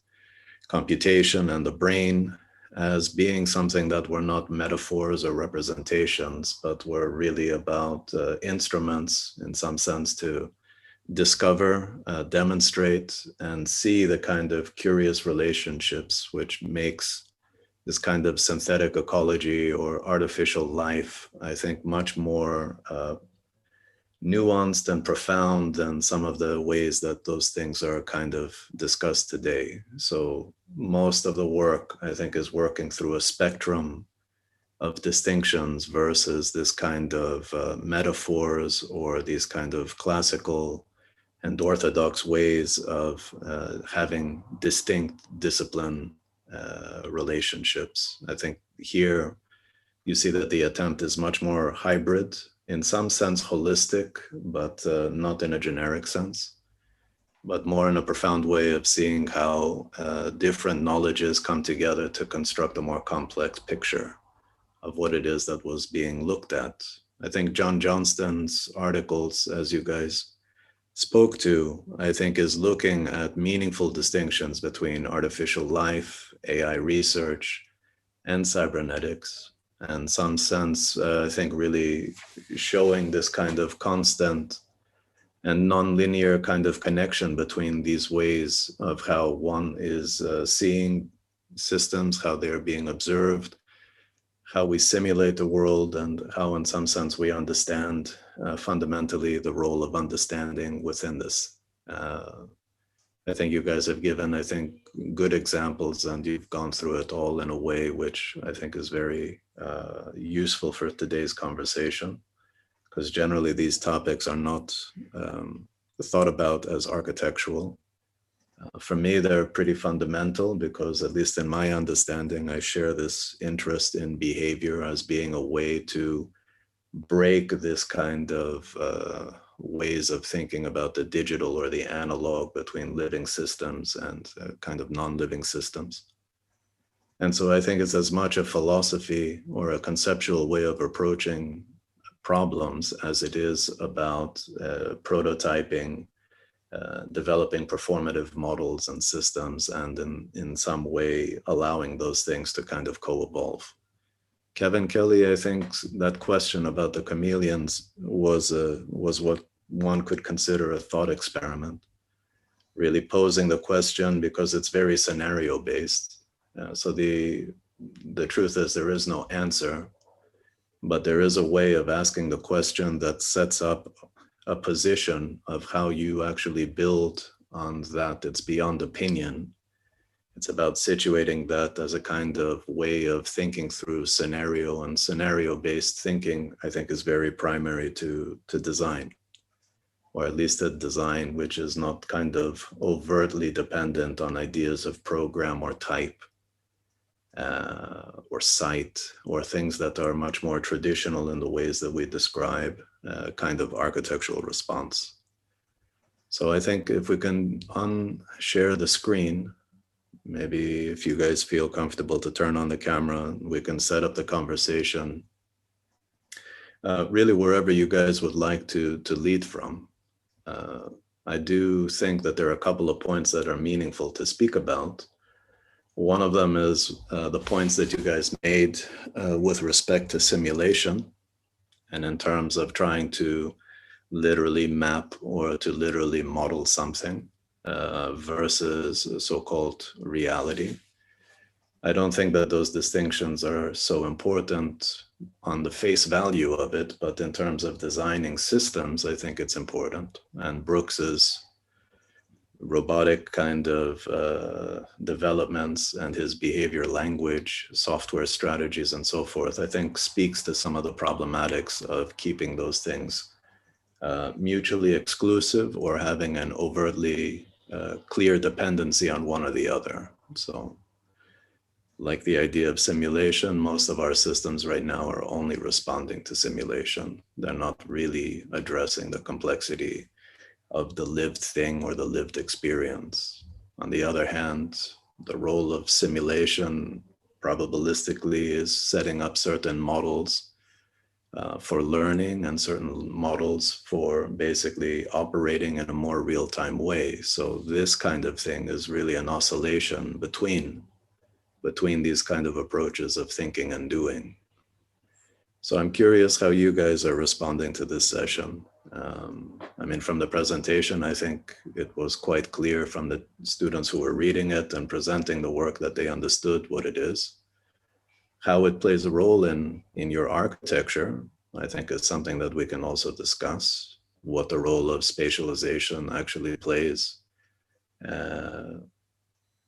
computation and the brain as being something that were not metaphors or representations, but were really about instruments in some sense to discover, demonstrate, and see the kind of curious relationships which makes this kind of synthetic ecology or artificial life, I think, much more nuanced and profound than some of the ways that those things are kind of discussed today. So most of the work, I think, is working through a spectrum of distinctions versus this kind of metaphors or these kind of classical and orthodox ways of having distinct discipline relationships. I think here you see that the attempt is much more hybrid, in some sense holistic, but not in a generic sense, but more in a profound way of seeing how different knowledges come together to construct a more complex picture of what it is that was being looked at. I think John Johnston's articles, as you guys spoke to, I think is looking at meaningful distinctions between artificial life, AI research, and cybernetics. And some sense, I think really showing this kind of constant and non-linear kind of connection between these ways of how one is seeing systems, how they're being observed, how we simulate the world, and how in some sense we understand fundamentally the role of understanding within this. I think you guys have given, I think, good examples, and you've gone through it all in a way which I think is very useful for today's conversation, because generally these topics are not thought about as architectural. For me, they're pretty fundamental because, at least in my understanding, I share this interest in behavior as being a way to break this kind of ways of thinking about the digital or the analog between living systems and kind of non-living systems. And so I think it's as much a philosophy or a conceptual way of approaching problems as it is about prototyping, developing performative models and systems, and in some way allowing those things to kind of co-evolve. Kevin Kelly, I think that question about the chameleons was what one could consider a thought experiment, really posing the question because it's very scenario based. So the truth is there is no answer, but there is a way of asking the question that sets up a position of how you actually build on that. It's beyond opinion. It's about situating that as a kind of way of thinking through scenario, and scenario-based thinking, I think, is very primary to design, or at least a design which is not kind of overtly dependent on ideas of program or type or site, or things that are much more traditional in the ways that we describe kind of architectural response. So I think if we can unshare the screen, maybe if you guys feel comfortable to turn on the camera, we can set up the conversation really wherever you guys would like to lead from. I do think that there are a couple of points that are meaningful to speak about. One of them is the points that you guys made with respect to simulation, and in terms of trying to literally map or to literally model something versus so-called reality. I don't think that those distinctions are so important on the face value of it, but in terms of designing systems, I think it's important. And Brooks's robotic kind of developments and his behavior language, software strategies, and so forth, I think speaks to some of the problematics of keeping those things mutually exclusive or having an overtly clear dependency on one or the other. So like the idea of simulation, most of our systems right now are only responding to simulation. They're not really addressing the complexity of the lived thing or the lived experience. On the other hand, the role of simulation probabilistically is setting up certain models for learning and certain models for basically operating in a more real-time way. So this kind of thing is really an oscillation between these kind of approaches of thinking and doing. So I'm curious how you guys are responding to this session. I mean, from the presentation, I think it was quite clear from the students who were reading it and presenting the work that they understood what it is. How it plays a role in your architecture, I think is something that we can also discuss. what the role of spatialization actually plays.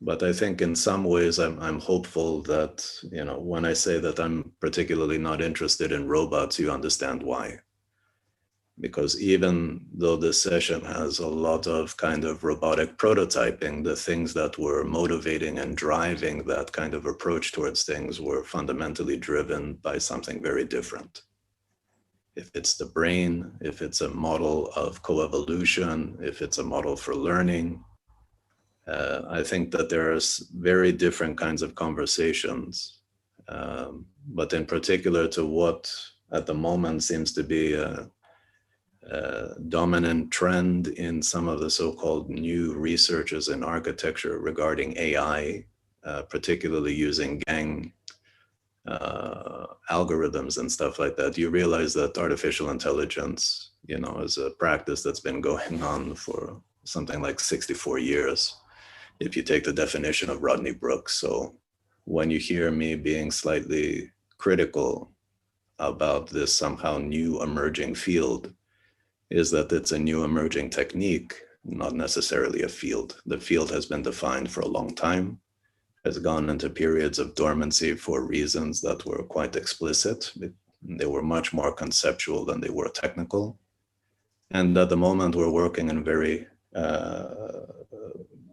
But I think in some ways I'm hopeful that, you know, when I say that I'm particularly not interested in robots, you understand why. Because even though this session has a lot of kind of robotic prototyping, the things that were motivating and driving that kind of approach towards things were fundamentally driven by something very different. If it's the brain, if it's a model of coevolution, if it's a model for learning, I think that there's very different kinds of conversations, but in particular to what at the moment seems to be a dominant trend in some of the so-called new researches in architecture regarding AI, particularly using gang algorithms and stuff like that. You realize that artificial intelligence, you know, is a practice that's been going on for something like 64 years, if you take the definition of Rodney Brooks. So when you hear me being slightly critical about this somehow new emerging field, is that it's a new emerging technique, not necessarily a field. The field has been defined for a long time, has gone into periods of dormancy for reasons that were quite explicit. They were much more conceptual than they were technical. And at the moment we're working in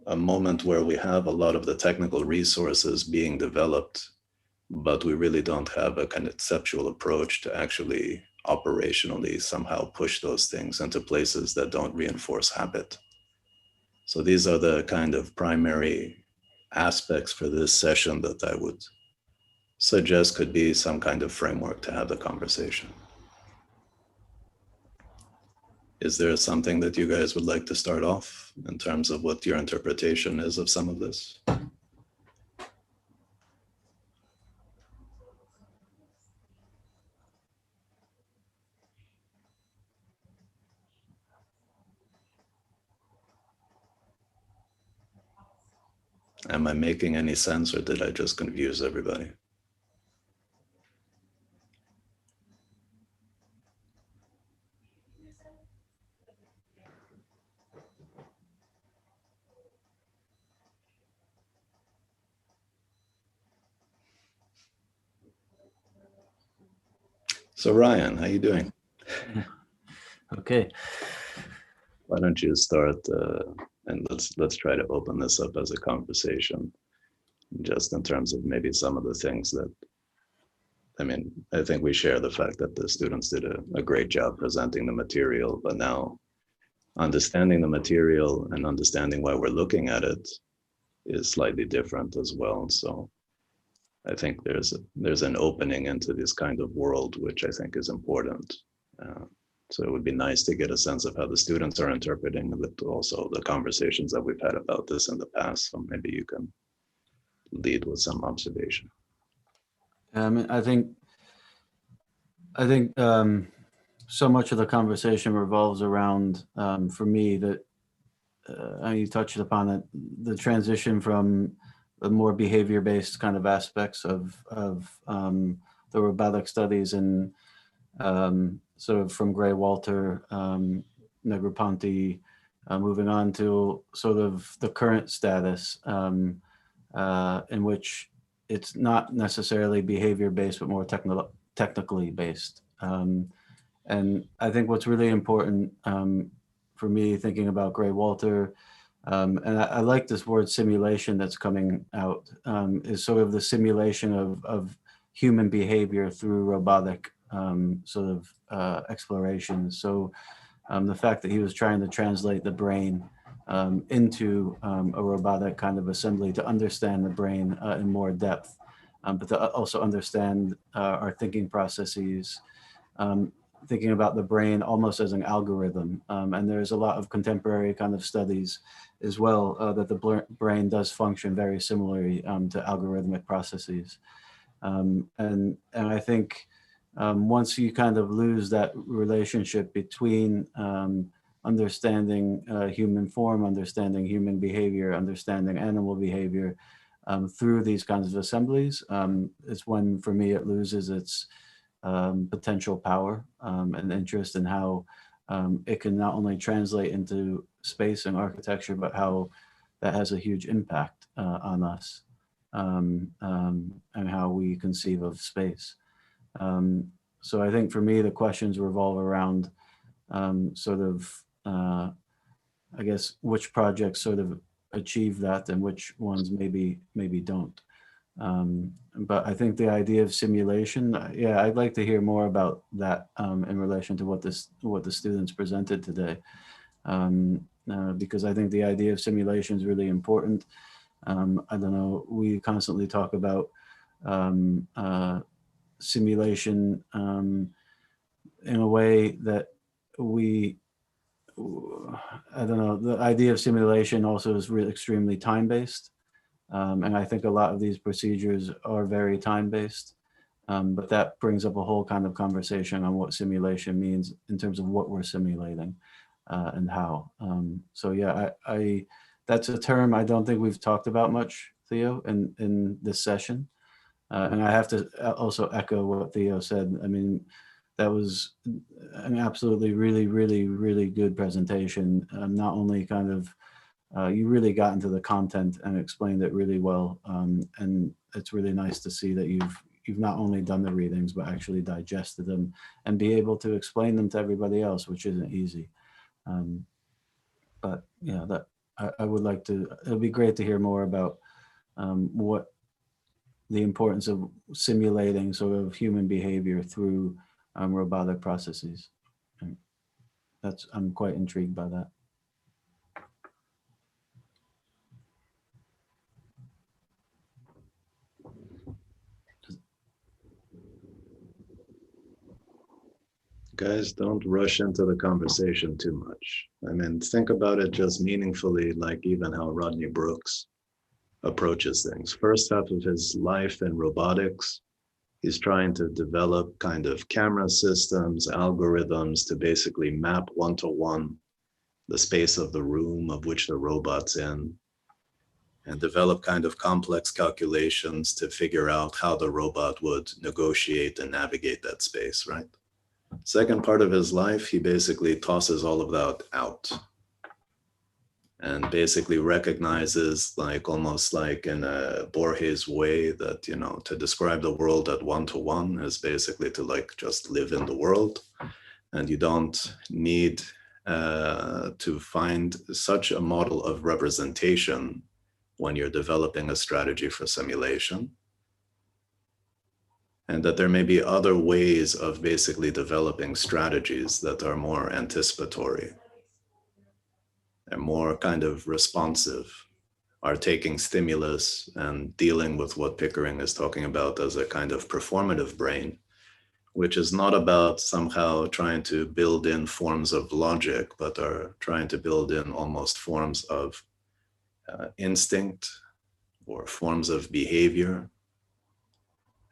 a moment where we have a lot of the technical resources being developed, but we really don't have a conceptual approach to actually operationally somehow push those things into places that don't reinforce habit. So these are the kind of primary aspects for this session that I would suggest could be some kind of framework to have the conversation. Is there something that you guys would like to start off in terms of what your interpretation is of some of this? Am I making any sense, or did I just confuse everybody? So Ryan, how you doing? Okay. Why don't you start and let's try to open this up as a conversation, just in terms of maybe some of the things that, I mean, I think we share the fact that the students did a great job presenting the material, but now understanding the material and understanding why we're looking at it is slightly different as well. So I think there's an opening into this kind of world, which I think is important. So it would be nice to get a sense of how the students are interpreting, but also the conversations that we've had about this in the past. So maybe you can lead with some observation. I think so much of the conversation revolves around, for me, that you touched upon it, the transition from the more behavior-based kind of aspects of the robotic studies and sort of from Gray Walter, Negroponte, moving on to sort of the current status in which it's not necessarily behavior-based, but more technically based. And I think what's really important for me, thinking about Gray Walter, and I like this word simulation that's coming out, is sort of the simulation of human behavior through robotic sort of exploration. So the fact that he was trying to translate the brain into a robotic kind of assembly to understand the brain in more depth, but to also understand our thinking processes, thinking about the brain almost as an algorithm. And there's a lot of contemporary kind of studies as well that the brain does function very similarly to algorithmic processes. And I think once you kind of lose that relationship between understanding human form, understanding human behavior, understanding animal behavior through these kinds of assemblies, it's when, for me, it loses its potential power and interest in how it can not only translate into space and architecture, but how that has a huge impact on us and how we conceive of space. So I think for me, the questions revolve around sort of, I guess, which projects sort of achieve that and which ones maybe don't. But I think the idea of simulation, yeah, I'd like to hear more about that in relation to what the students presented today, because I think the idea of simulation is really important. I don't know, we constantly talk about simulation in a way that I don't know, the idea of simulation also is really extremely time-based. And I think a lot of these procedures are very time-based, but that brings up a whole kind of conversation on what simulation means in terms of what we're simulating and how. So yeah, that's a term I don't think we've talked about much, Theo, in this session. And I have to also echo what Theo said. I mean, that was an absolutely really good presentation. Not only kind of, you really got into the content and explained it really well. And it's really nice to see that you've not only done the readings, but actually digested them and be able to explain them to everybody else, which isn't easy. But yeah, that I would like to, it'd be great to hear more about what the importance of simulating sort of human behavior through robotic processes. And I'm quite intrigued by that. Guys, don't rush into the conversation too much. I mean, think about it just meaningfully, like even how Rodney Brooks approaches things. First half of his life in robotics, he's trying to develop kind of camera systems, algorithms to basically map one-to-one the space of the room of which the robot's in, and develop kind of complex calculations to figure out how the robot would negotiate and navigate that space, right? Second part of his life, he basically tosses all of that out and basically recognizes, like almost like in a Borges way, that, you know, to describe the world at one-to-one is basically to like just live in the world, and you don't need to find such a model of representation when you're developing a strategy for simulation. And that there may be other ways of basically developing strategies that are more anticipatory and more kind of responsive, are taking stimulus and dealing with what Pickering is talking about as a kind of performative brain, which is not about somehow trying to build in forms of logic, but are trying to build in almost forms of instinct or forms of behavior,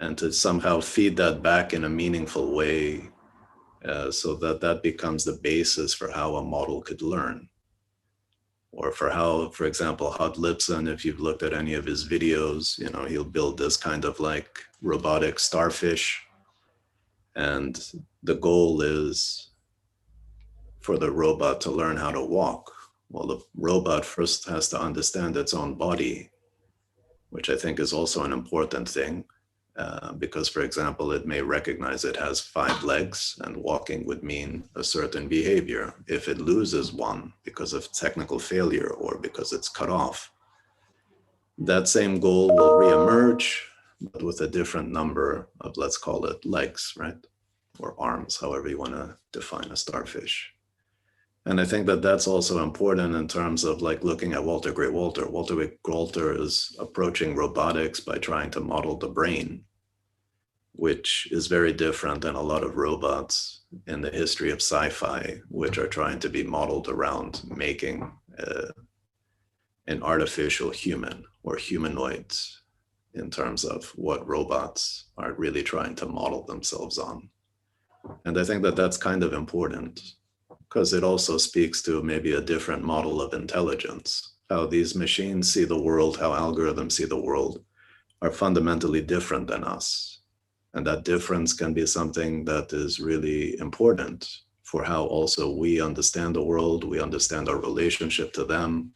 and to somehow feed that back in a meaningful way so that that becomes the basis for how a model could learn. Or for how, for example, Hod Lipson, if you've looked at any of his videos, you know, he'll build this kind of like robotic starfish. And the goal is for the robot to learn how to walk. Well, the robot first has to understand its own body, which I think is also an important thing. Because, for example, it may recognize it has 5 legs and walking would mean a certain behavior. If it loses one because of technical failure or because it's cut off, that same goal will reemerge, but with a different number of, let's call it legs, right? Or arms, however you want to define a starfish. And I think that that's also important in terms of like looking at Walter Great Walter. Walter Great Walter is approaching robotics by trying to model the brain, which is very different than a lot of robots in the history of sci-fi, which are trying to be modeled around making an artificial human or humanoids in terms of what robots are really trying to model themselves on. And I think that that's kind of important, because it also speaks to maybe a different model of intelligence. How these machines see the world, how algorithms see the world are fundamentally different than us. And that difference can be something that is really important for how also we understand the world, we understand our relationship to them,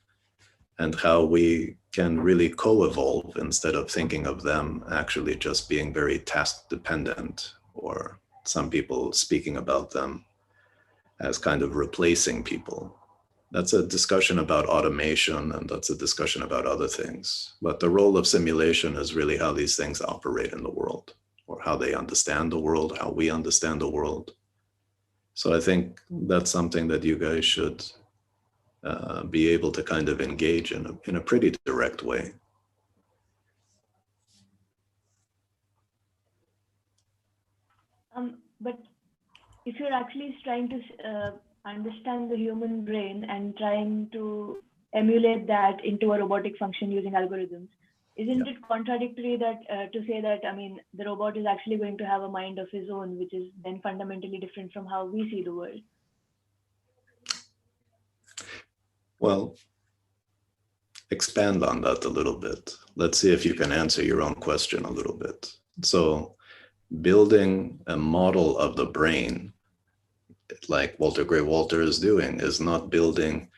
and how we can really co-evolve instead of thinking of them actually just being very task dependent, or some people speaking about them as kind of replacing people. That's a discussion about automation, and that's a discussion about other things. But the role of simulation is really how these things operate in the world, or how they understand the world, how we understand the world. So I think that's something that you guys should be able to kind of engage in a pretty direct way. But if you're actually trying to understand the human brain and trying to emulate that into a robotic function using algorithms, isn't it contradictory that to say that, I mean, the robot is actually going to have a mind of his own, which is then fundamentally different from how we see the world? Well, expand on that a little bit. Let's see if you can answer your own question a little bit. So building a model of the brain, like Walter Gray Walter is doing, is not building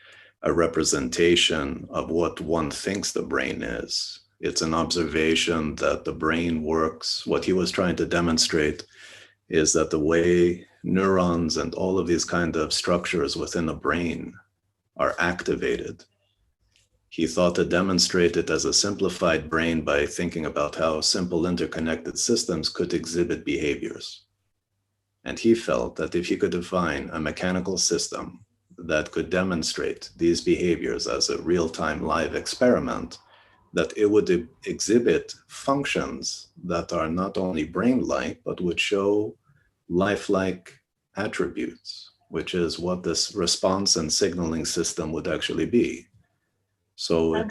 a representation of what one thinks the brain is. It's an observation that the brain works. What he was trying to demonstrate is that the way neurons and all of these kind of structures within the brain are activated, he thought to demonstrate it as a simplified brain by thinking about how simple interconnected systems could exhibit behaviors. And he felt that if he could define a mechanical system that could demonstrate these behaviors as a real-time live experiment, that it would exhibit functions that are not only brain-like, but would show lifelike attributes, which is what this response and signaling system would actually be. So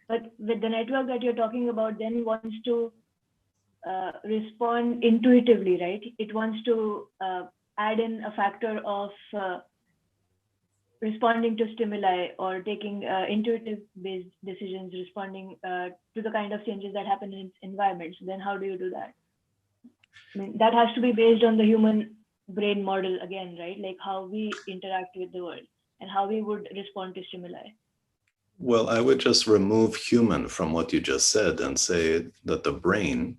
but with the network that you're talking about, then wants to respond intuitively, right? It wants to add in a factor of responding to stimuli or taking intuitive based decisions, responding to the kind of changes that happen in its environment. So then how do you do that? I mean, that has to be based on the human brain model again, right? Like how we interact with the world and how we would respond to stimuli. Well, I would just remove human from what you just said and say that the brain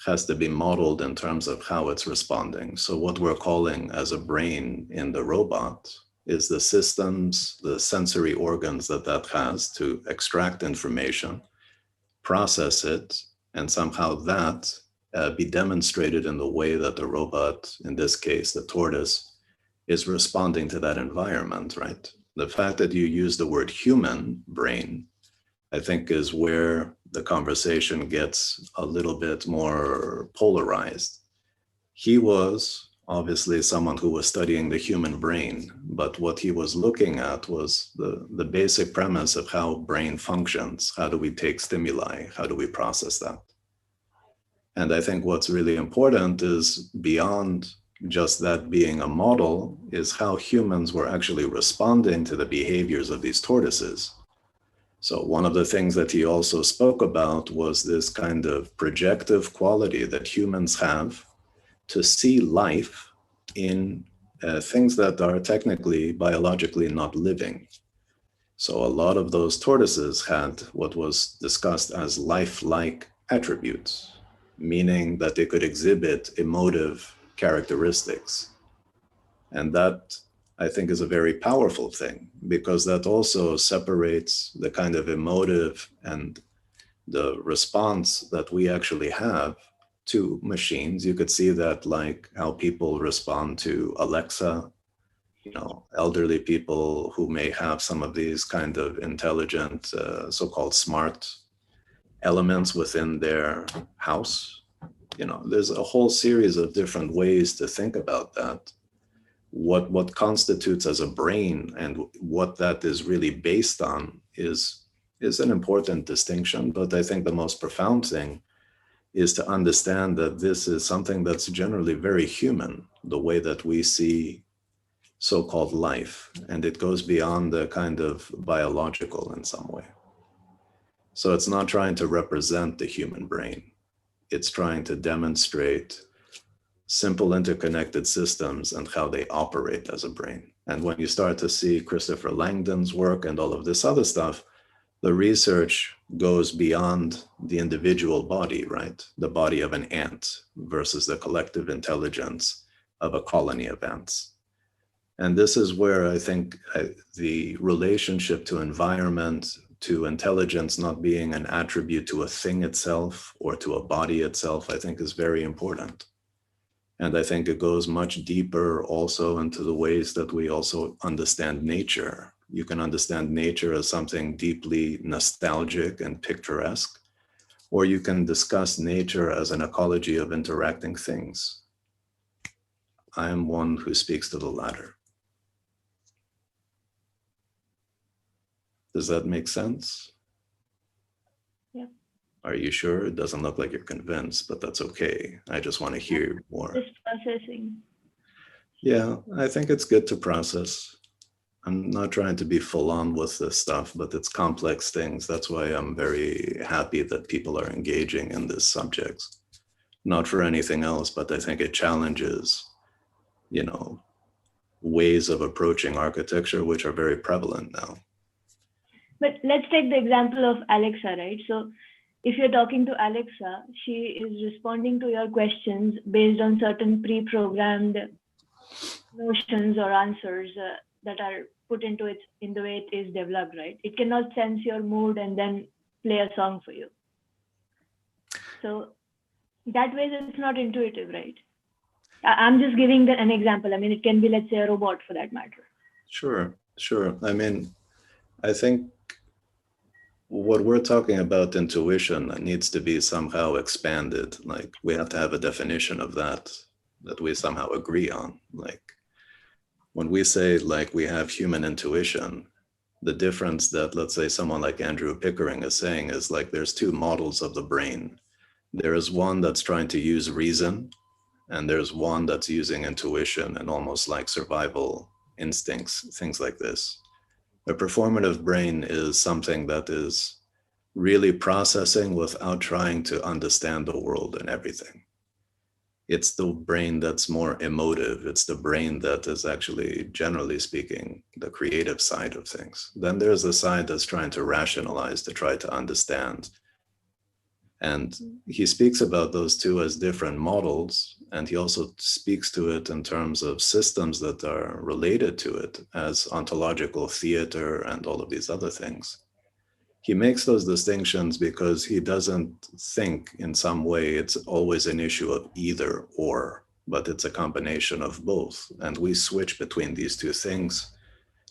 has to be modeled in terms of how it's responding. So what we're calling as a brain in the robot is the systems, the sensory organs that has to extract information, process it, and somehow that be demonstrated in the way that the robot, in this case, the tortoise, is responding to that environment, right? The fact that you use the word human brain, I think, is where the conversation gets a little bit more polarized. He was obviously someone who was studying the human brain, but what he was looking at was the basic premise of how brain functions. How do we take stimuli? How do we process that? And I think what's really important is beyond just that being a model is how humans were actually responding to the behaviors of these tortoises. So one of the things that he also spoke about was this kind of projective quality that humans have to see life in things that are technically biologically not living. So a lot of those tortoises had what was discussed as lifelike attributes, meaning that they could exhibit emotive characteristics. And that, I think, is a very powerful thing, because that also separates the kind of emotive and the response that we actually have to machines. You could see that like how people respond to Alexa, you know, elderly people who may have some of these kind of intelligent, so-called smart elements within their house. You know, there's a whole series of different ways to think about that. What constitutes as a brain and what that is really based on is an important distinction. But I think the most profound thing is to understand that this is something that's generally very human, the way that we see so-called life, and it goes beyond the kind of biological in some way. So it's not trying to represent the human brain. It's trying to demonstrate simple interconnected systems and how they operate as a brain. And when you start to see Christopher Langdon's work and all of this other stuff, the research goes beyond the individual body, right? The body of an ant versus the collective intelligence of a colony of ants. And this is where I think the relationship to environment, to intelligence not being an attribute to a thing itself or to a body itself, I think is very important. And I think it goes much deeper also into the ways that we also understand nature. You can understand nature as something deeply nostalgic and picturesque, or you can discuss nature as an ecology of interacting things. I am one who speaks to the latter. Does that make sense? Yeah. Are you sure? It doesn't look like you're convinced, but that's okay. I just want to hear more. Just processing. Yeah, I think it's good to process. I'm not trying to be full on with this stuff, but it's complex things. That's why I'm very happy that people are engaging in this subject. Not for anything else, but I think it challenges, you know, ways of approaching architecture, which are very prevalent now. But let's take the example of Alexa, right? So if you're talking to Alexa, she is responding to your questions based on certain pre-programmed notions or answers that are put into it in the way it is developed, right? It cannot sense your mood and then play a song for you. So that way it's not intuitive, right? I'm just giving an example. I mean, it can be, let's say, a robot for that matter. Sure, sure. I mean, I think what we're talking about intuition needs to be somehow expanded. Like we have to have a definition of that we somehow agree on. Like when we say like we have human intuition, the difference that let's say someone like Andrew Pickering is saying is like there's two models of the brain. There is one that's trying to use reason, and there's one that's using intuition and almost like survival instincts, things like this. A performative brain is something that is really processing without trying to understand the world and everything. It's the brain that's more emotive. It's the brain that is actually, generally speaking, the creative side of things. Then there's the side that's trying to rationalize, to try to understand. And he speaks about those two as different models, and he also speaks to it in terms of systems that are related to it as ontological theater and all of these other things. He makes those distinctions because he doesn't think in some way it's always an issue of either or, but it's a combination of both. And we switch between these two things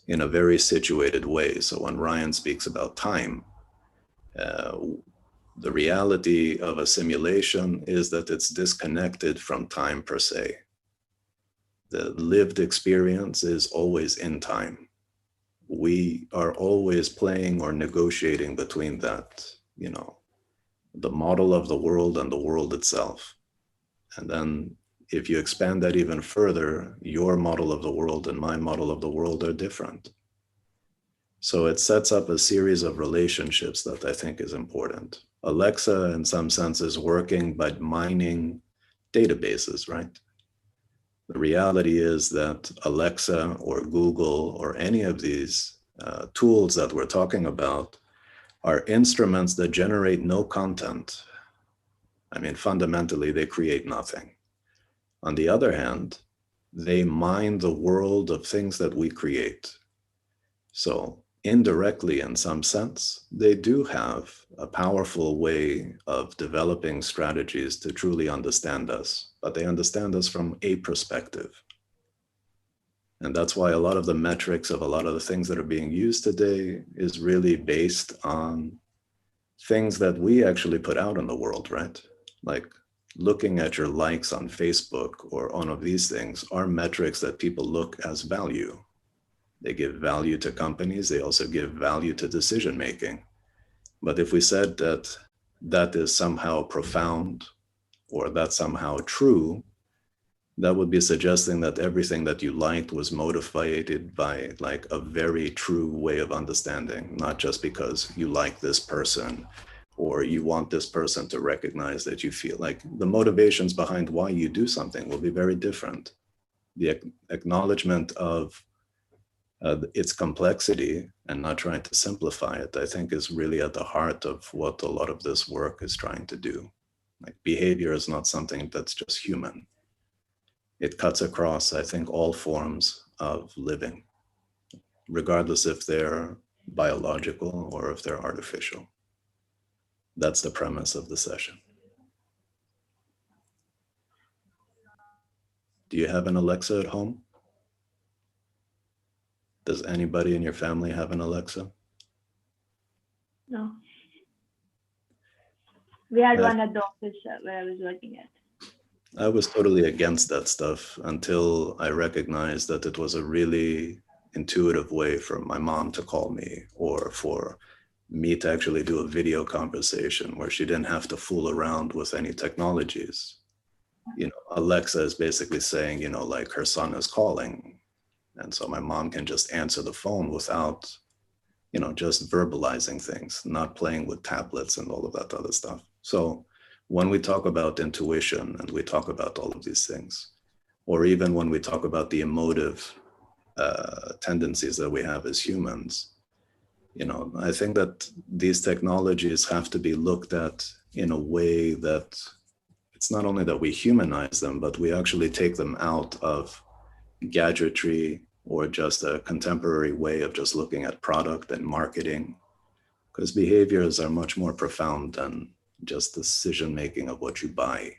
in a very situated way. So when Ryan speaks about time, the reality of a simulation is that it's disconnected from time per se. The lived experience is always in time. We are always playing or negotiating between that, you know, the model of the world and the world itself. And then if you expand that even further, your model of the world and my model of the world are different. So it sets up a series of relationships that I think is important. Alexa, in some sense, is working by mining databases, right? The reality is that Alexa or Google or any of these tools that we're talking about are instruments that generate no content. I mean, fundamentally, they create nothing. On the other hand, they mine the world of things that we create. So indirectly, in some sense, they do have a powerful way of developing strategies to truly understand us, but they understand us from a perspective. And that's why a lot of the metrics of a lot of the things that are being used today is really based on things that we actually put out in the world, right? Like looking at your likes on Facebook or one of these things are metrics that people look as value. They give value to companies. They also give value to decision making. But if we said that that is somehow profound or that's somehow true, that would be suggesting that everything that you liked was motivated by like a very true way of understanding, not just because you like this person or you want this person to recognize that you feel like the motivations behind why you do something will be very different. The acknowledgement of its complexity and not trying to simplify it, I think, is really at the heart of what a lot of this work is trying to do. Like, behavior is not something that's just human. It cuts across, I think, all forms of living, regardless if they're biological or if they're artificial. That's the premise of the session. Do you have an Alexa at home? Does anybody in your family have an Alexa? No. We had one at the office where I was working at. I was totally against that stuff until I recognized that it was a really intuitive way for my mom to call me, or for me to actually do a video conversation where she didn't have to fool around with any technologies. You know, Alexa is basically saying, you know, like, her son is calling. And so my mom can just answer the phone without, you know, just verbalizing things, not playing with tablets and all of that other stuff. So when we talk about intuition and we talk about all of these things, or even when we talk about the emotive tendencies that we have as humans, you know, I think that these technologies have to be looked at in a way that it's not only that we humanize them, but we actually take them out of gadgetry or just a contemporary way of just looking at product and marketing, because behaviors are much more profound than just decision making of what you buy.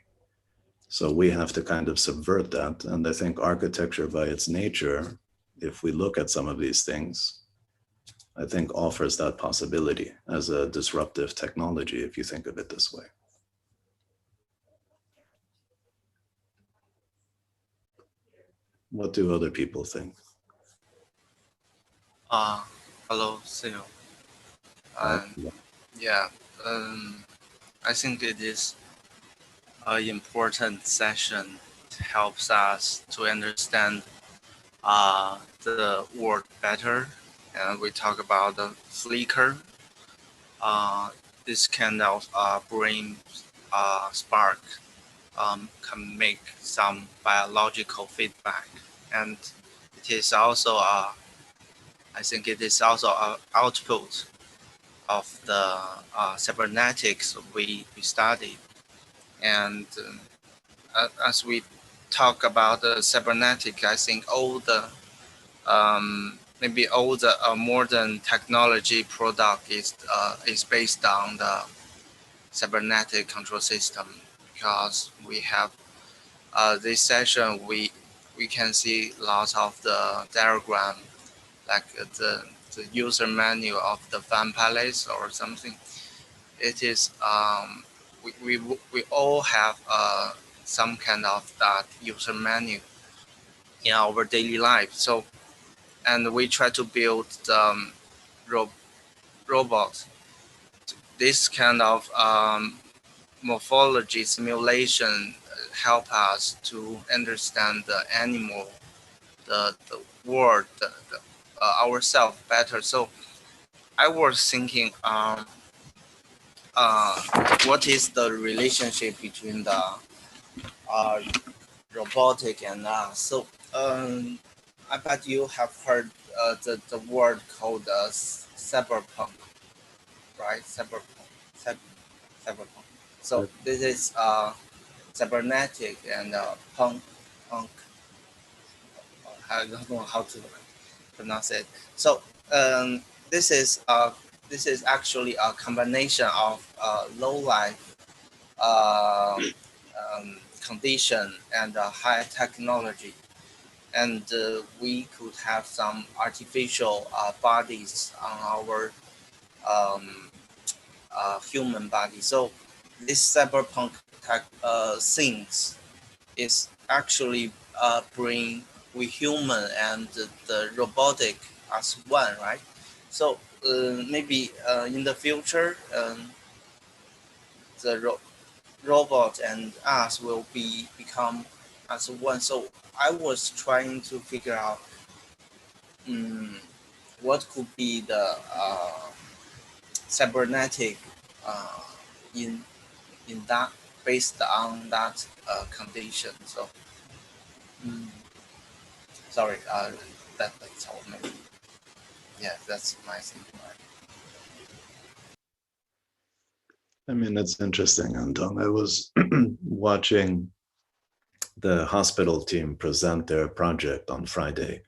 So we have to kind of subvert that. And I think architecture by its nature, if we look at some of these things, I think offers that possibility as a disruptive technology, if you think of it this way. What do other people think? Hello, Theo. Right? Yeah, I think it is an important session. It helps us to understand the world better. And we talk about the flicker. This kind of brain spark can make some biological feedback. And it is also, I think it is also an output of the cybernetics we studied. And as we talk about the cybernetic, I think all the maybe all the modern technology product is based on the cybernetic control system, because we have this session we can see lots of the diagram, like the user manual of the Fan Palace or something. It is we all have some kind of that user manual in our daily life. So, and we try to build the robot. This kind of morphology simulation help us to understand the animal, the world, ourselves better. So I was thinking, what is the relationship between the robotic and us? So I bet you have heard the word called cyberpunk, right? Cyberpunk. So this is cybernetic and punk. I don't know how to pronounce it. So this is actually a combination of low life condition and high technology, and we could have some artificial bodies on our human body. So this cyberpunk things is actually bring we human and the robotic as one, right? So maybe in the future, the robot and us will become as one. So I was trying to figure out what could be the cybernetic in that, based on that condition. So sorry, that's all maybe. Yeah, that's my thinking. I mean, it's interesting, Anton. I was watching the hospital team present their project on Friday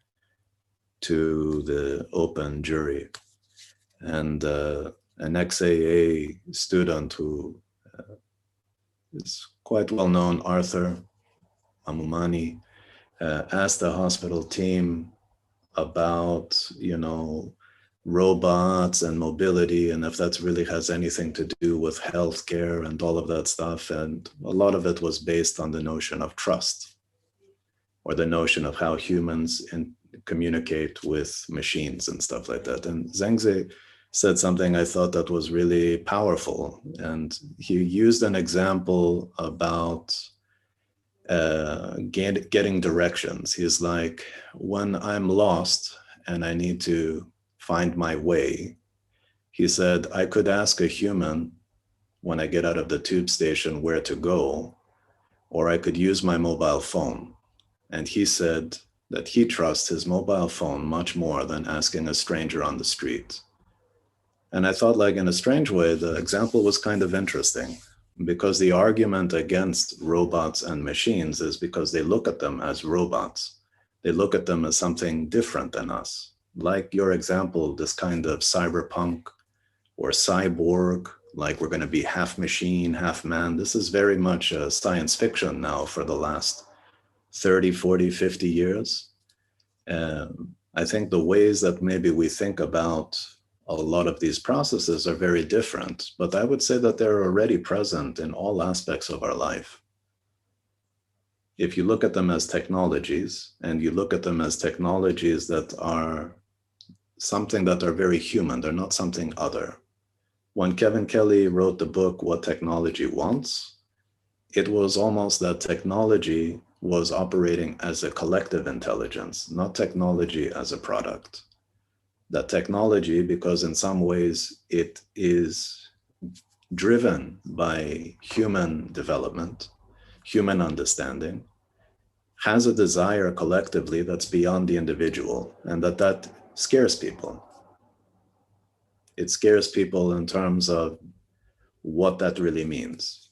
to the open jury. And an XAA student who is quite well known, Arthur Amumani, asked the hospital team about, robots and mobility, and if that really has anything to do with healthcare and all of that stuff. And a lot of it was based on the notion of trust, or the notion of how humans communicate with machines and stuff like that. And Zhengzi said something I thought that was really powerful. And he used an example about getting directions. He's like, when I'm lost and I need to find my way, he said, I could ask a human when I get out of the tube station where to go, or I could use my mobile phone. And he said that he trusts his mobile phone much more than asking a stranger on the street. And I thought, like, in a strange way, the example was kind of interesting, because the argument against robots and machines is because they look at them as robots. They look at them as something different than us. Like your example, this kind of cyberpunk or cyborg, like we're going to be half machine, half man. This is very much science fiction now for the last 30, 40, 50 years. I think the ways that maybe we think about a lot of these processes are very different, but I would say that they're already present in all aspects of our life. If you look at them as technologies, and you look at them as technologies that are something that are very human, they're not something other. When Kevin Kelly wrote the book, What Technology Wants, it was almost that technology was operating as a collective intelligence, not technology as a product. That technology, because in some ways it is driven by human development, human understanding, has a desire collectively that's beyond the individual, and that scares people. It scares people in terms of what that really means.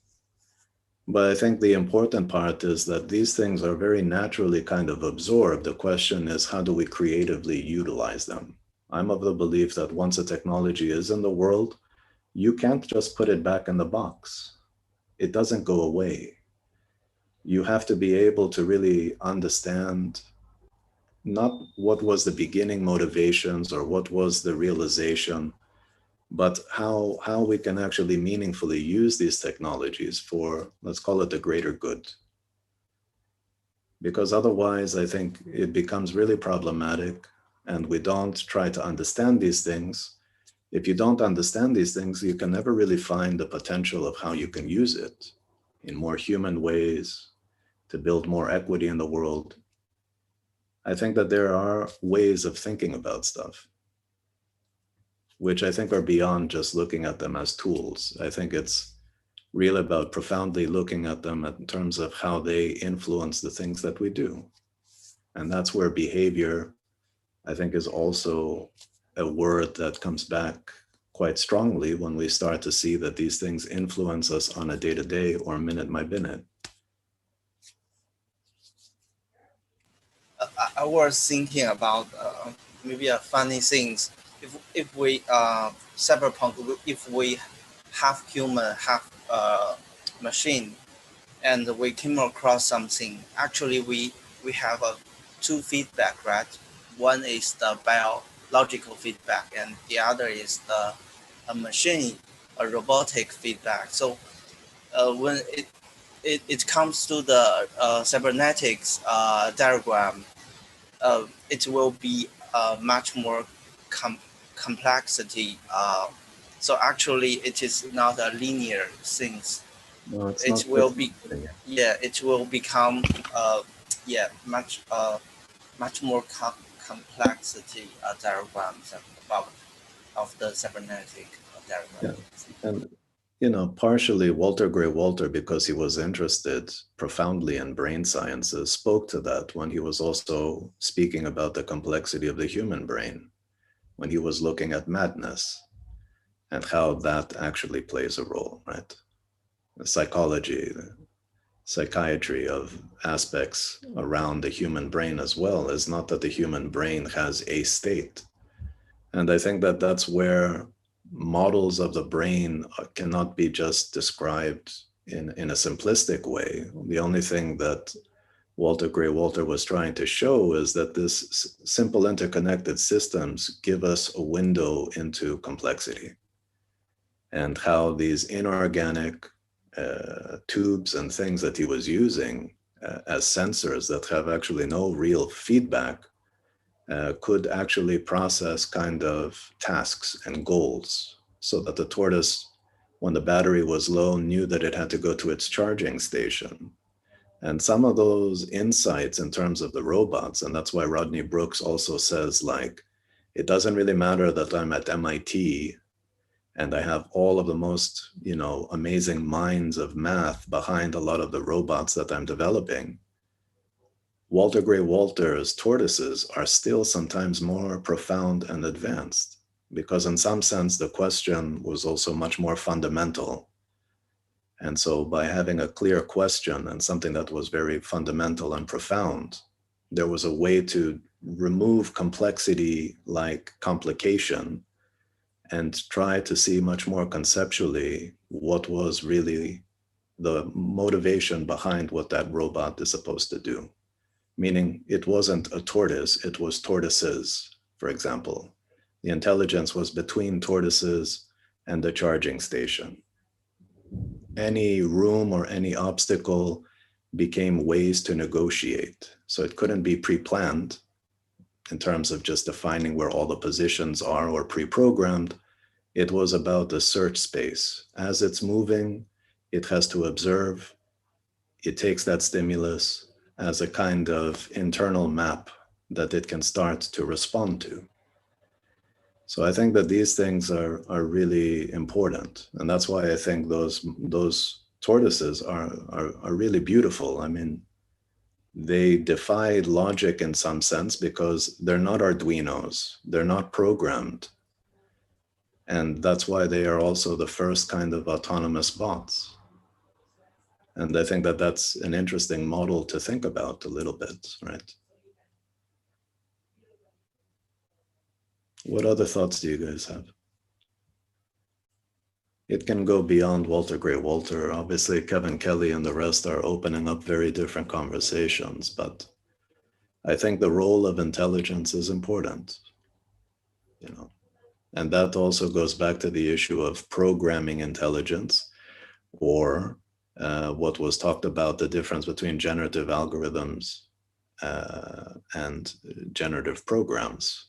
But I think the important part is that these things are very naturally kind of absorbed. The question is, how do we creatively utilize them? I'm of the belief that once a technology is in the world, you can't just put it back in the box. It doesn't go away. You have to be able to really understand not what was the beginning motivations or what was the realization, but how we can actually meaningfully use these technologies for, let's call it, the greater good. Because otherwise, I think it becomes really problematic, and we don't try to understand these things. If you don't understand these things, you can never really find the potential of how you can use it in more human ways to build more equity in the world. I think that there are ways of thinking about stuff, which I think are beyond just looking at them as tools. I think it's really about profoundly looking at them in terms of how they influence the things that we do. And that's where behavior, I think, is also a word that comes back quite strongly when we start to see that these things influence us on a day-to-day or minute by minute. I was thinking about maybe a funny things. If we cyberpunk, if we half human, half machine, and we came across something. Actually, we have two feedback, right? One is the biological feedback, and the other is a machine, a robotic feedback. So when it comes to the cybernetics diagram, it will be much more complexity. So actually, it is not a linear thing. No, it's It not will be, linear. yeah, it will become, yeah, much more complexity diagrams about of the cybernetic diagram. Yeah. And you know, partially Walter Gray Walter, because he was interested profoundly in brain sciences, spoke to that when he was also speaking about the complexity of the human brain, when he was looking at madness and how that actually plays a role, right? The psychology, the psychiatry of aspects around the human brain as well is not that the human brain has a state. And I think that that's where models of the brain cannot be just described in a simplistic way. The only thing that Walter Gray Walter was trying to show is that this simple interconnected systems give us a window into complexity, and how these inorganic tubes and things that he was using as sensors that have actually no real feedback could actually process kind of tasks and goals, so that the tortoise, when the battery was low, knew that it had to go to its charging station. And some of those insights in terms of the robots, and that's why Rodney Brooks also says, like, it doesn't really matter that I'm at MIT and I have all of the most, you know, amazing minds of math behind a lot of the robots that I'm developing. Walter Gray Walter's tortoises are still sometimes more profound and advanced, because in some sense, the question was also much more fundamental. And so by having a clear question and something that was very fundamental and profound, there was a way to remove complexity like complication and try to see much more conceptually what was really the motivation behind what that robot is supposed to do. Meaning it wasn't a tortoise, it was tortoises, for example. The intelligence was between tortoises and the charging station. Any room or any obstacle became ways to negotiate. So it couldn't be pre-planned in terms of just defining where all the positions are or pre-programmed. It was about the search space. As it's moving, it has to observe. It takes that stimulus as a kind of internal map that it can start to respond to. So I think that these things are really important. And that's why I think those tortoises are really beautiful. I mean, they defy logic in some sense because they're not Arduinos, they're not programmed. And that's why they are also the first kind of autonomous bots. And I think that that's an interesting model to think about a little bit, right? What other thoughts do you guys have? It can go beyond Walter Gray Walter. Obviously, Kevin Kelly and the rest are opening up very different conversations, but I think the role of intelligence is important, you know, and that also goes back to the issue of programming intelligence, or what was talked about, the difference between generative algorithms and generative programs.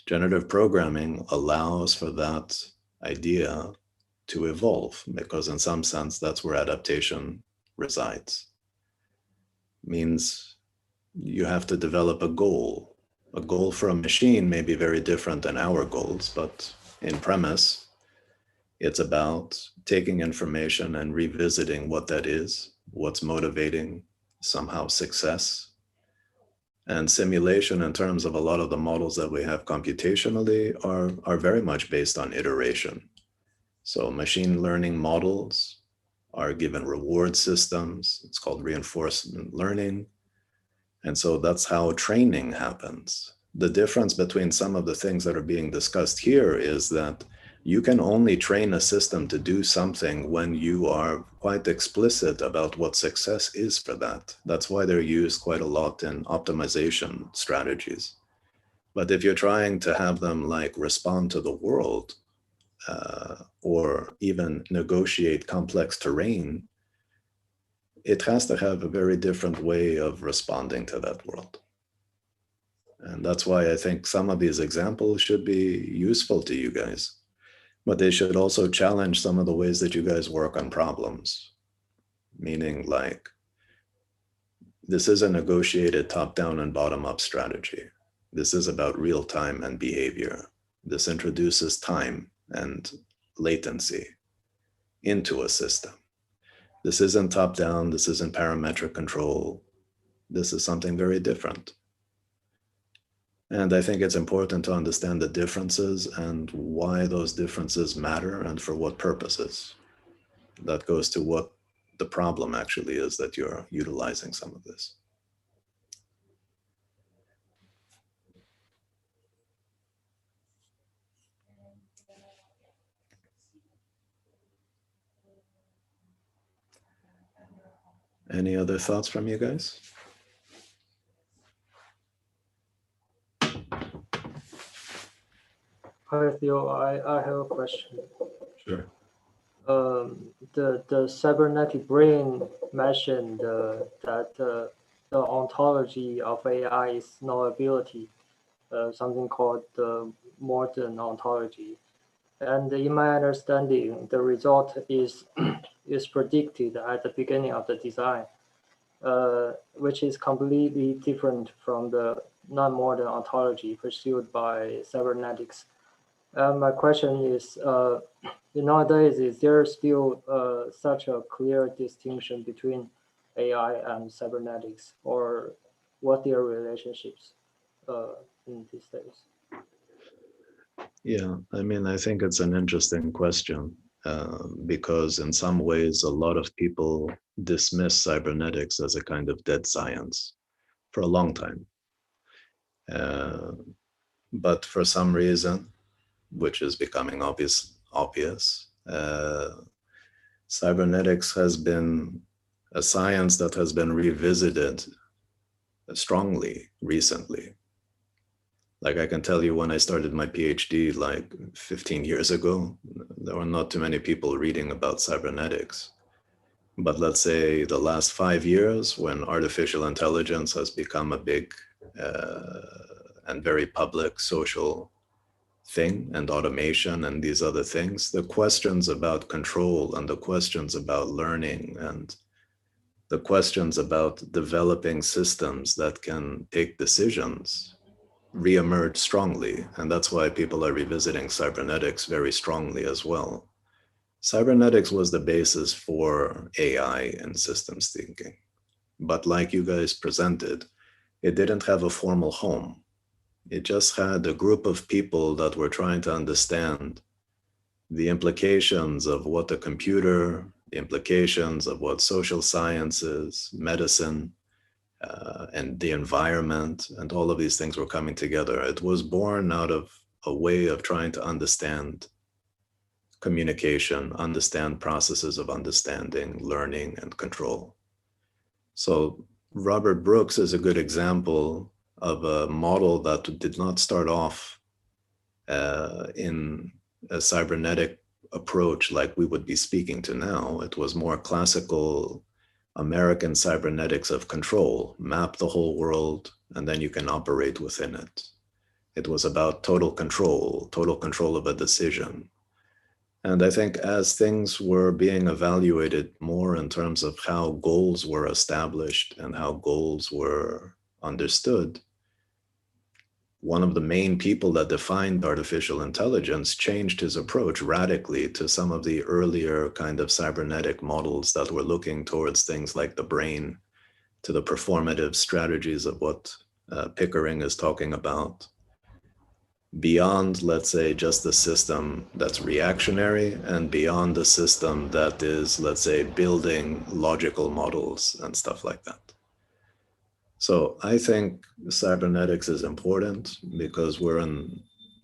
Generative programming allows for that idea to evolve, because in some sense, that's where adaptation resides. Means you have to develop a goal. A goal for a machine may be very different than our goals, but in premise, it's about taking information and revisiting what that is, what's motivating somehow success. And simulation, in terms of a lot of the models that we have computationally, are very much based on iteration. So machine learning models are given reward systems. It's called reinforcement learning. And so that's how training happens. The difference between some of the things that are being discussed here is that you can only train a system to do something when you are quite explicit about what success is for that. That's why they're used quite a lot in optimization strategies. But if you're trying to have them like respond to the world, or even negotiate complex terrain, it has to have a very different way of responding to that world. And that's why I think some of these examples should be useful to you guys, but they should also challenge some of the ways that you guys work on problems. Meaning, like, this is a negotiated top-down and bottom-up strategy. This is about real time and behavior. This introduces time and latency. into a system. This isn't top-down, this isn't parametric control. This is something very different. And I think it's important to understand the differences and why those differences matter and for what purposes. That goes to what the problem actually is that you're utilizing some of this. Any other thoughts from you guys? Hi, Theo. I have a question. Sure. The cybernetic brain mentioned that the ontology of AI is knowability, something called the modern ontology. And in my understanding, the result is is predicted at the beginning of the design, which is completely different from the non-modern ontology pursued by cybernetics. My question is, nowadays, is there still such a clear distinction between AI and cybernetics, or what their relationships in these days? Yeah, I mean, I think it's an interesting question because in some ways, a lot of people dismiss cybernetics as a kind of dead science for a long time. But for some reason, which is becoming obvious, cybernetics has been a science that has been revisited strongly recently. Like I can tell you, when I started my PhD like 15 years ago, there were not too many people reading about cybernetics. But let's say the last 5 years, when artificial intelligence has become a big and very public social thing, and automation and these other things, the questions about control and the questions about learning and the questions about developing systems that can take decisions reemerge strongly. And that's why people are revisiting cybernetics very strongly as well. Cybernetics was the basis for AI and systems thinking. But like you guys presented, it didn't have a formal home. It just had a group of people that were trying to understand the implications of what a computer, the implications of what social sciences, medicine, and the environment, and all of these things were coming together. It was born out of a way of trying to understand communication, understand processes of understanding, learning, and control. So Robert Brooks is a good example of a model that did not start off in a cybernetic approach like we would be speaking to now. It was more classical American cybernetics of control, map the whole world, and then you can operate within it. It was about total control of a decision. And I think as things were being evaluated more in terms of how goals were established and how goals were understood, one of the main people that defined artificial intelligence changed his approach radically to some of the earlier kind of cybernetic models that were looking towards things like the brain, to the performative strategies of what Pickering is talking about, beyond, let's say, just the system that's reactionary and beyond the system that is, let's say, building logical models and stuff like that. So I think cybernetics is important because we're in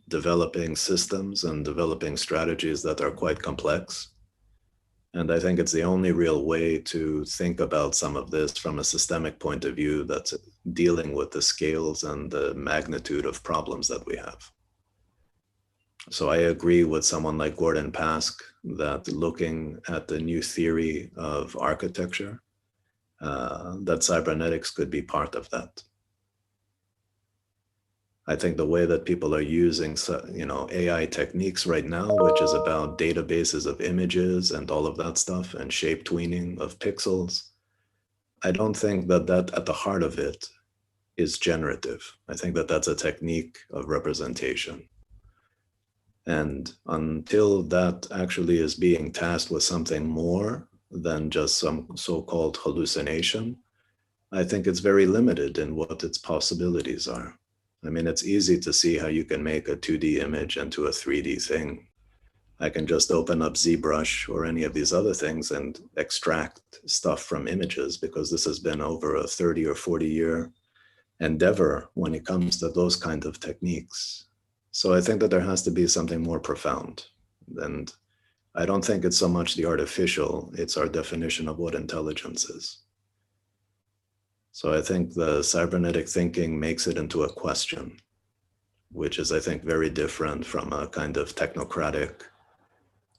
developing systems and developing strategies that are quite complex. And I think it's the only real way to think about some of this from a systemic point of view that's dealing with the scales and the magnitude of problems that we have. So I agree with someone like Gordon Pask that looking at the new theory of architecture, that cybernetics could be part of that. I think the way that people are using, AI techniques right now, which is about databases of images and all of that stuff and shape tweening of pixels, I don't think that at the heart of it is generative. I think that that's a technique of representation. And until that actually is being tasked with something more than just some so-called hallucination, I think it's very limited in what its possibilities are. I mean, it's easy to see how you can make a 2D image into a 3D thing. I can just open up ZBrush or any of these other things and extract stuff from images, because this has been over a 30 or 40 year endeavor when it comes to those kind of techniques. So I think that there has to be something more profound. And I don't think it's so much the artificial, it's our definition of what intelligence is. So I think the cybernetic thinking makes it into a question, which is, I think, very different from a kind of technocratic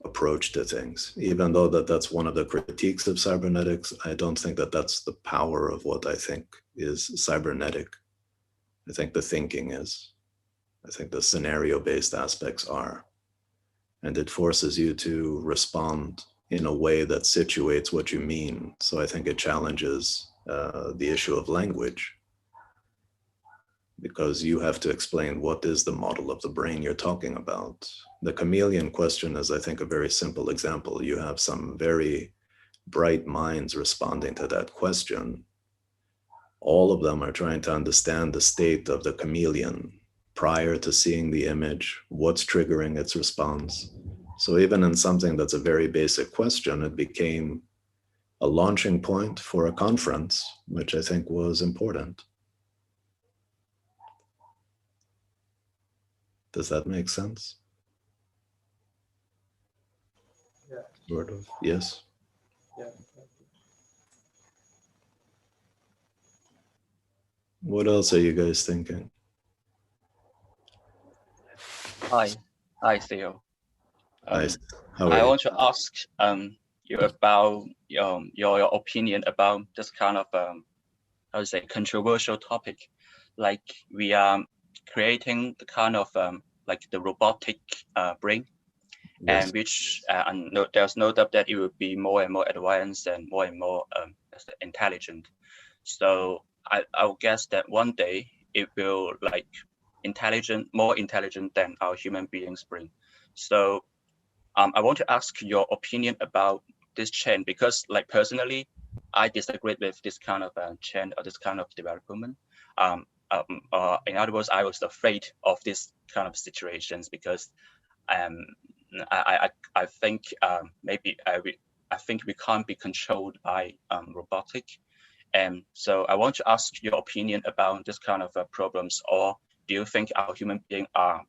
approach to things. Even though that's one of the critiques of cybernetics, I don't think that that's the power of what I think is cybernetic. I think the thinking is. I think the scenario-based aspects are. And it forces you to respond in a way that situates what you mean. So I think it challenges the issue of language, because you have to explain what is the model of the brain you're talking about. The chameleon question is, I think, a very simple example. You have some very bright minds responding to that question. All of them are trying to understand the state of the chameleon prior to seeing the image, what's triggering its response. So even in something that's a very basic question, it became a launching point for a conference, which I think was important. Does that make sense? Yeah. Sort of, yes. Yeah. What else are you guys thinking? Hi, Theo. How are I you? want to ask you about your opinion about this kind of how to say controversial topic. Like we are creating the kind of like the robotic brain, Yes. and which there's no doubt that it will be more and more advanced and more intelligent. So I would guess that one day it will like more intelligent than our human beings' brain. So I want to ask your opinion about this trend, because like personally, I disagree with this kind of trend or this kind of development. In other words, I was afraid of this kind of situations because I think maybe I think we can't be controlled by robotic. And so I want to ask your opinion about this kind of problems, or do you think our human beings are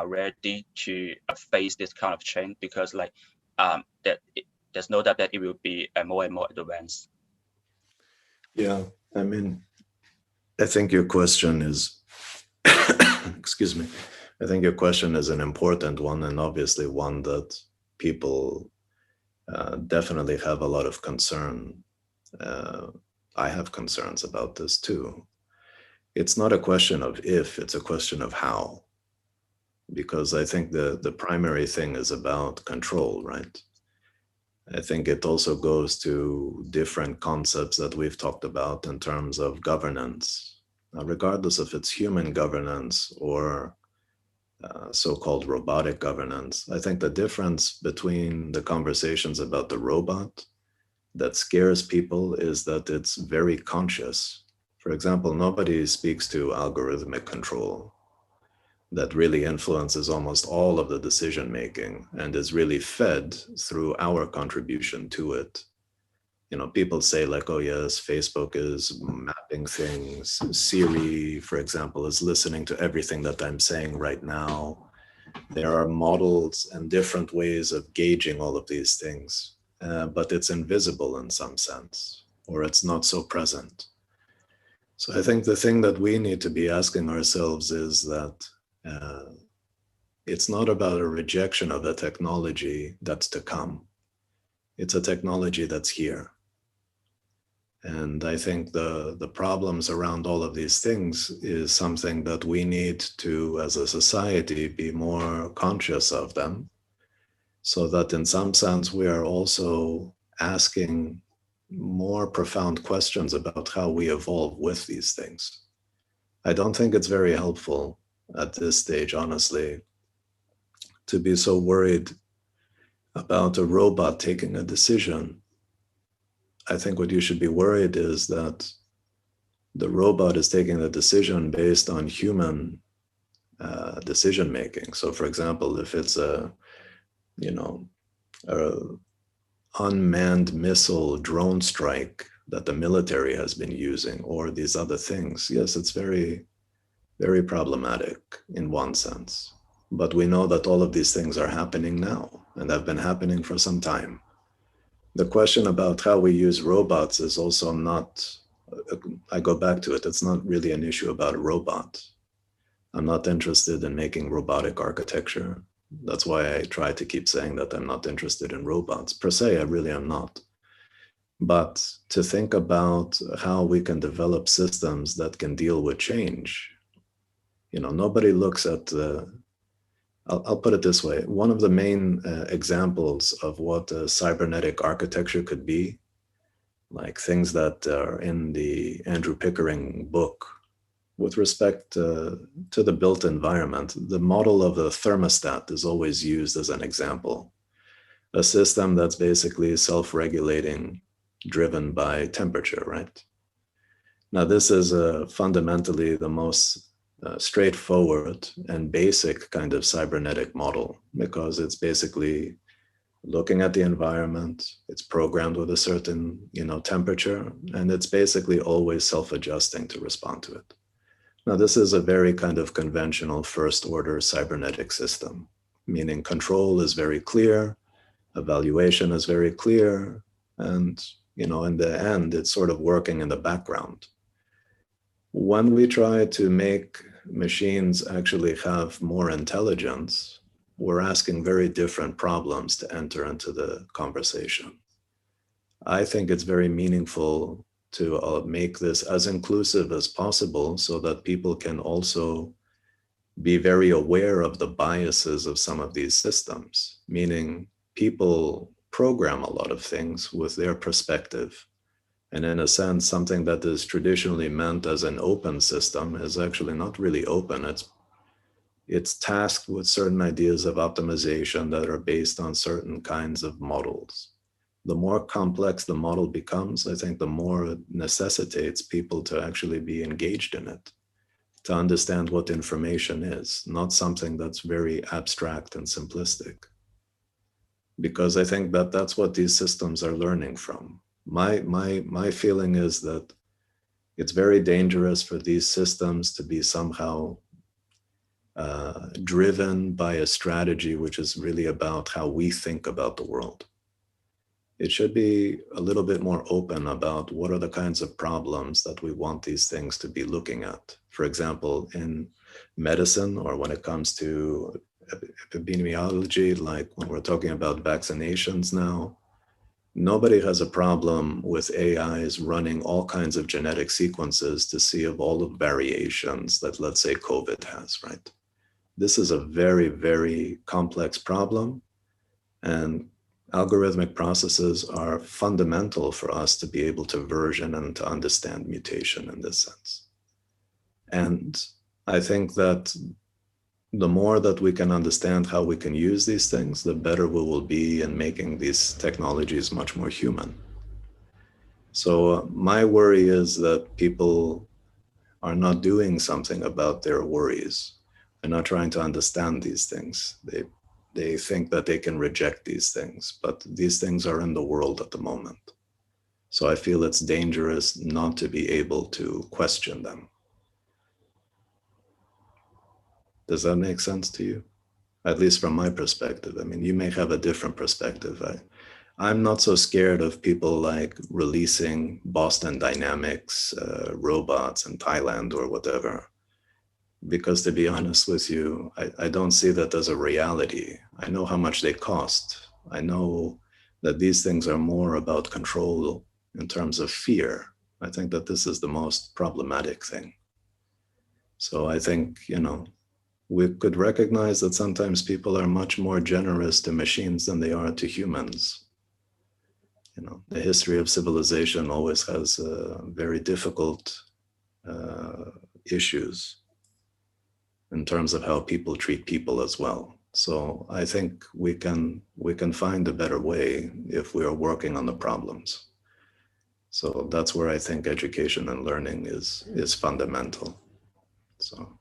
ready to face this kind of change? Because like there's no doubt that it will be more and more advanced. Yeah, I mean, I think your question is, excuse me, I think your question is an important one, and obviously one that people definitely have a lot of concern. I have concerns about this too. It's not a question of if, it's a question of how. Because I think the primary thing is about control, right? I think it also goes to different concepts that we've talked about in terms of governance. Now, regardless if it's human governance or so-called robotic governance, I think the difference between the conversations about the robot that scares people is that it's very conscious. For example, nobody speaks to algorithmic control that really influences almost all of the decision making and is really fed through our contribution to it. You know, people say like, oh yes, Facebook is mapping things. Siri, for example, is listening to everything that I'm saying right now. There are models and different ways of gauging all of these things, but it's invisible in some sense, or it's not so present. So I think the thing that we need to be asking ourselves is that it's not about a rejection of a technology that's to come. It's a technology that's here. And I think the problems around all of these things is something that we need to, as a society, be more conscious of them, so that in some sense we are also asking more profound questions about how we evolve with these things. I don't think it's very helpful at this stage, honestly, to be so worried about a robot taking a decision. I think what you should be worried is that the robot is taking the decision based on human decision making. So, for example, if it's a unmanned missile drone strike that the military has been using, or these other things, yes, it's very, very problematic in one sense. But we know that all of these things are happening now and have been happening for some time. The question about how we use robots is also not, I go back to it, it's not really an issue about a robot. I'm not interested in making robotic architecture. That's why I try to keep saying that I'm not interested in robots. Per se, I really am not. But to think about how we can develop systems that can deal with change, nobody looks at the, I'll put it this way. One of the main examples of what a cybernetic architecture could be, like things that are in the Andrew Pickering book, with respect to the built environment, the model of a thermostat is always used as an example. A system that's basically self-regulating, driven by temperature, right? Now, this is fundamentally the most straightforward and basic kind of cybernetic model, because it's basically looking at the environment, it's programmed with a certain temperature, and it's basically always self-adjusting to respond to it. Now, this is a very kind of conventional first order cybernetic system, meaning control is very clear, evaluation is very clear, and in the end, it's sort of working in the background. When we try to make machines actually have more intelligence, we're asking very different problems to enter into the conversation. I think it's very meaningful to make this as inclusive as possible so that people can also be very aware of the biases of some of these systems, meaning people program a lot of things with their perspective. And in a sense, something that is traditionally meant as an open system is actually not really open. It's tasked with certain ideas of optimization that are based on certain kinds of models. The more complex the model becomes, I think the more it necessitates people to actually be engaged in it, to understand what information is, not something that's very abstract and simplistic. Because I think that that's what these systems are learning from. My feeling is that it's very dangerous for these systems to be somehow driven by a strategy which is really about how we think about the world. It should be a little bit more open about what are the kinds of problems that we want these things to be looking at. For example, in medicine, or when it comes to epidemiology, like when we're talking about vaccinations now, nobody has a problem with AIs running all kinds of genetic sequences to see of all the variations that, let's say, COVID has, right? This is a very, very complex problem, and algorithmic processes are fundamental for us to be able to version and to understand mutation in this sense. And I think that the more that we can understand how we can use these things, the better we will be in making these technologies much more human. So my worry is that people are not doing something about their worries. They're not trying to understand these things. They think that they can reject these things, but these things are in the world at the moment. So I feel it's dangerous not to be able to question them. Does that make sense to you? At least from my perspective. I mean, you may have a different perspective. I'm not so scared of people like releasing Boston Dynamics robots in Thailand or whatever. Because to be honest with you, I don't see that as a reality. I know how much they cost. I know that these things are more about control in terms of fear. I think that this is the most problematic thing. So I think, we could recognize that sometimes people are much more generous to machines than they are to humans. The history of civilization always has very difficult issues in terms of how people treat people as well. So I think we can find a better way if we are working on the problems. So that's where I think education and learning is fundamental. So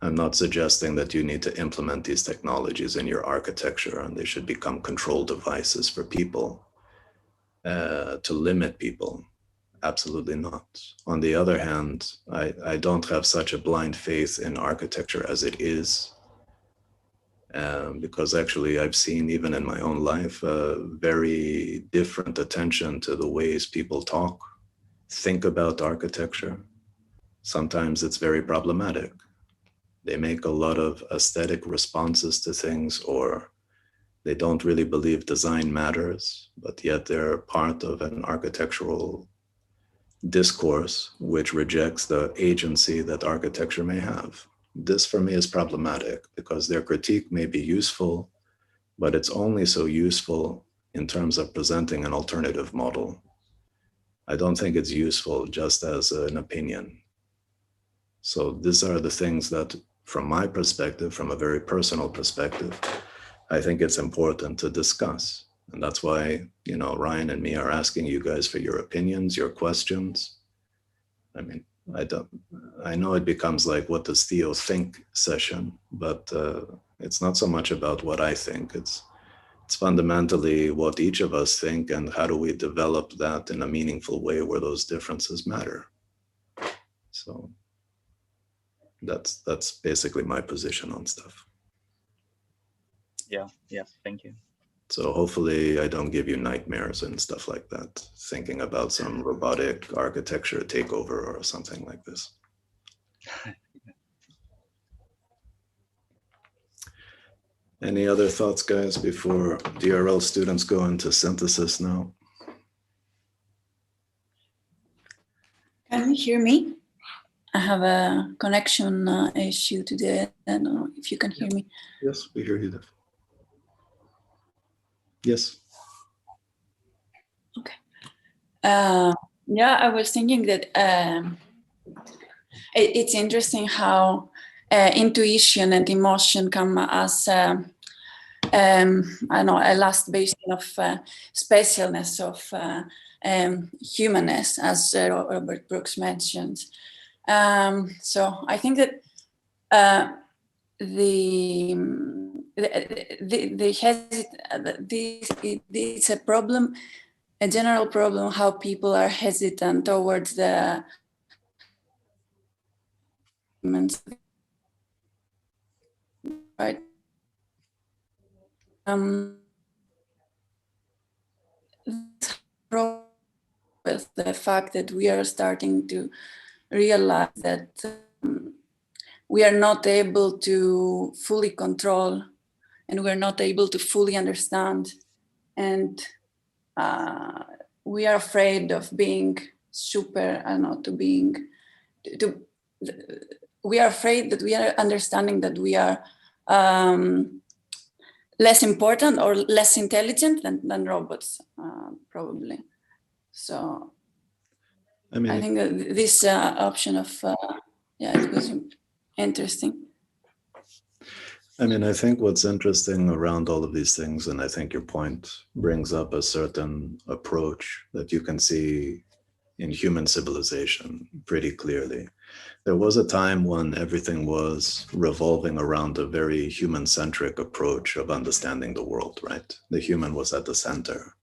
I'm not suggesting that you need to implement these technologies in your architecture and they should become control devices for people to limit people. Absolutely not. On the other hand, I don't have such a blind faith in architecture as it is, because actually I've seen even in my own life very different attention to the ways people talk, think about architecture. Sometimes it's very problematic. They make a lot of aesthetic responses to things, or they don't really believe design matters, but yet they're part of an architectural discourse which rejects the agency that architecture may have. This for me is problematic because their critique may be useful, but it's only so useful in terms of presenting an alternative model. I don't think it's useful just as an opinion. So these are the things that, from my perspective, from a very personal perspective, I think it's important to discuss. And that's why, Ryan and me are asking you guys for your opinions, your questions. I mean, I know it becomes like, what does Theo think session, but it's not so much about what I think. It's fundamentally what each of us think and how do we develop that in a meaningful way where those differences matter. So that's basically my position on stuff. Yeah, thank you. So hopefully I don't give you nightmares and stuff like that, thinking about some robotic architecture takeover or something like this. Any other thoughts, guys, before DRL students go into synthesis now? Can you hear me? I have a connection issue today. I don't know if you can hear me. Yes, we hear you, Def. Yes. Okay. Yeah, I was thinking that it's interesting how intuition and emotion come as I don't know, a last basin of specialness, of humanness, as Robert Brooks mentioned. So I think that it's a problem, a general problem, how people are hesitant towards the right. With the fact that we are starting to realize that we are not able to fully control and we're not able to fully understand, and we are afraid of being super, I don't know, we are afraid that we are understanding that we are less important or less intelligent than robots, probably. So I think that this option of, it was interesting. I mean, I think what's interesting around all of these things, and I think your point brings up a certain approach that you can see in human civilization pretty clearly. There was a time when everything was revolving around a very human-centric approach of understanding the world, right? The human was at the center.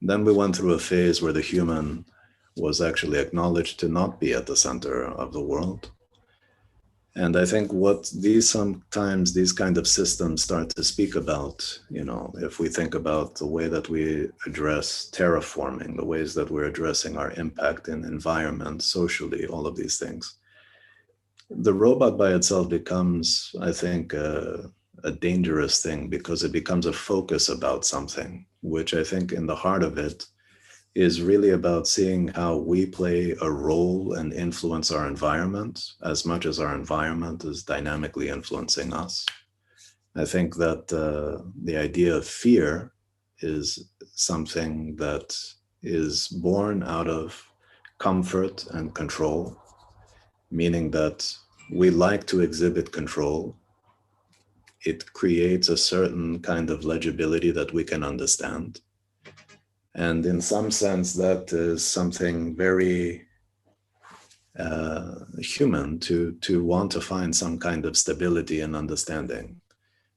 Then we went through a phase where the human was actually acknowledged to not be at the center of the world. And I think what sometimes these kind of systems start to speak about, if we think about the way that we address terraforming, the ways that we're addressing our impact in environment, socially, all of these things, the robot by itself becomes, I think, a dangerous thing because it becomes a focus about something, which I think in the heart of it is really about seeing how we play a role and influence our environment as much as our environment is dynamically influencing us. I think that the idea of fear is something that is born out of comfort and control, meaning that we like to exhibit control it creates a certain kind of legibility that we can understand. And in some sense, that is something very human to want to find some kind of stability and understanding.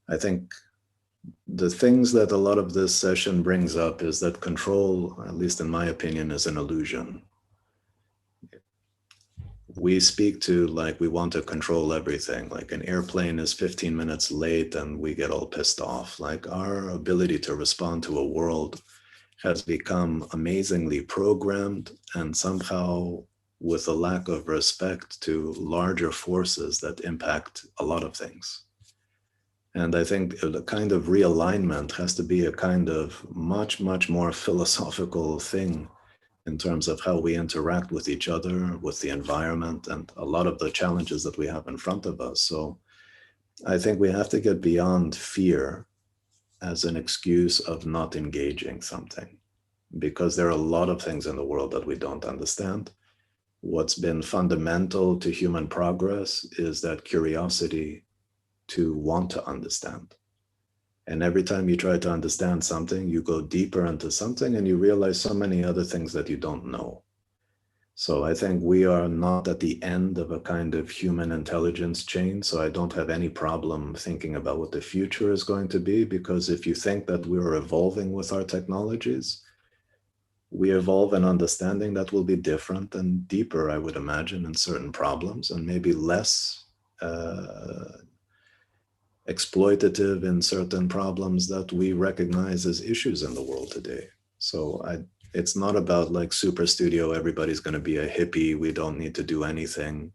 I think the things that a lot of this session brings up is that control, at least in my opinion, is an illusion. We speak to like we want to control everything, like an airplane is 15 minutes late and we get all pissed off. Like our ability to respond to a world has become amazingly programmed and somehow with a lack of respect to larger forces that impact a lot of things. And I think the kind of realignment has to be a kind of much, much more philosophical thing in terms of how we interact with each other, with the environment, and a lot of the challenges that we have in front of us. So I think we have to get beyond fear as an excuse of not engaging something, because there are a lot of things in the world that we don't understand. What's been fundamental to human progress is that curiosity to want to understand. And every time you try to understand something, you go deeper into something and you realize so many other things that you don't know. So I think we are not at the end of a kind of human intelligence chain. So I don't have any problem thinking about what the future is going to be, because if you think that we're evolving with our technologies, we evolve an understanding that will be different and deeper, I would imagine, in certain problems, and maybe less exploitative in certain problems that we recognize as issues in the world today. So it's not about like super studio, everybody's going to be a hippie, we don't need to do anything,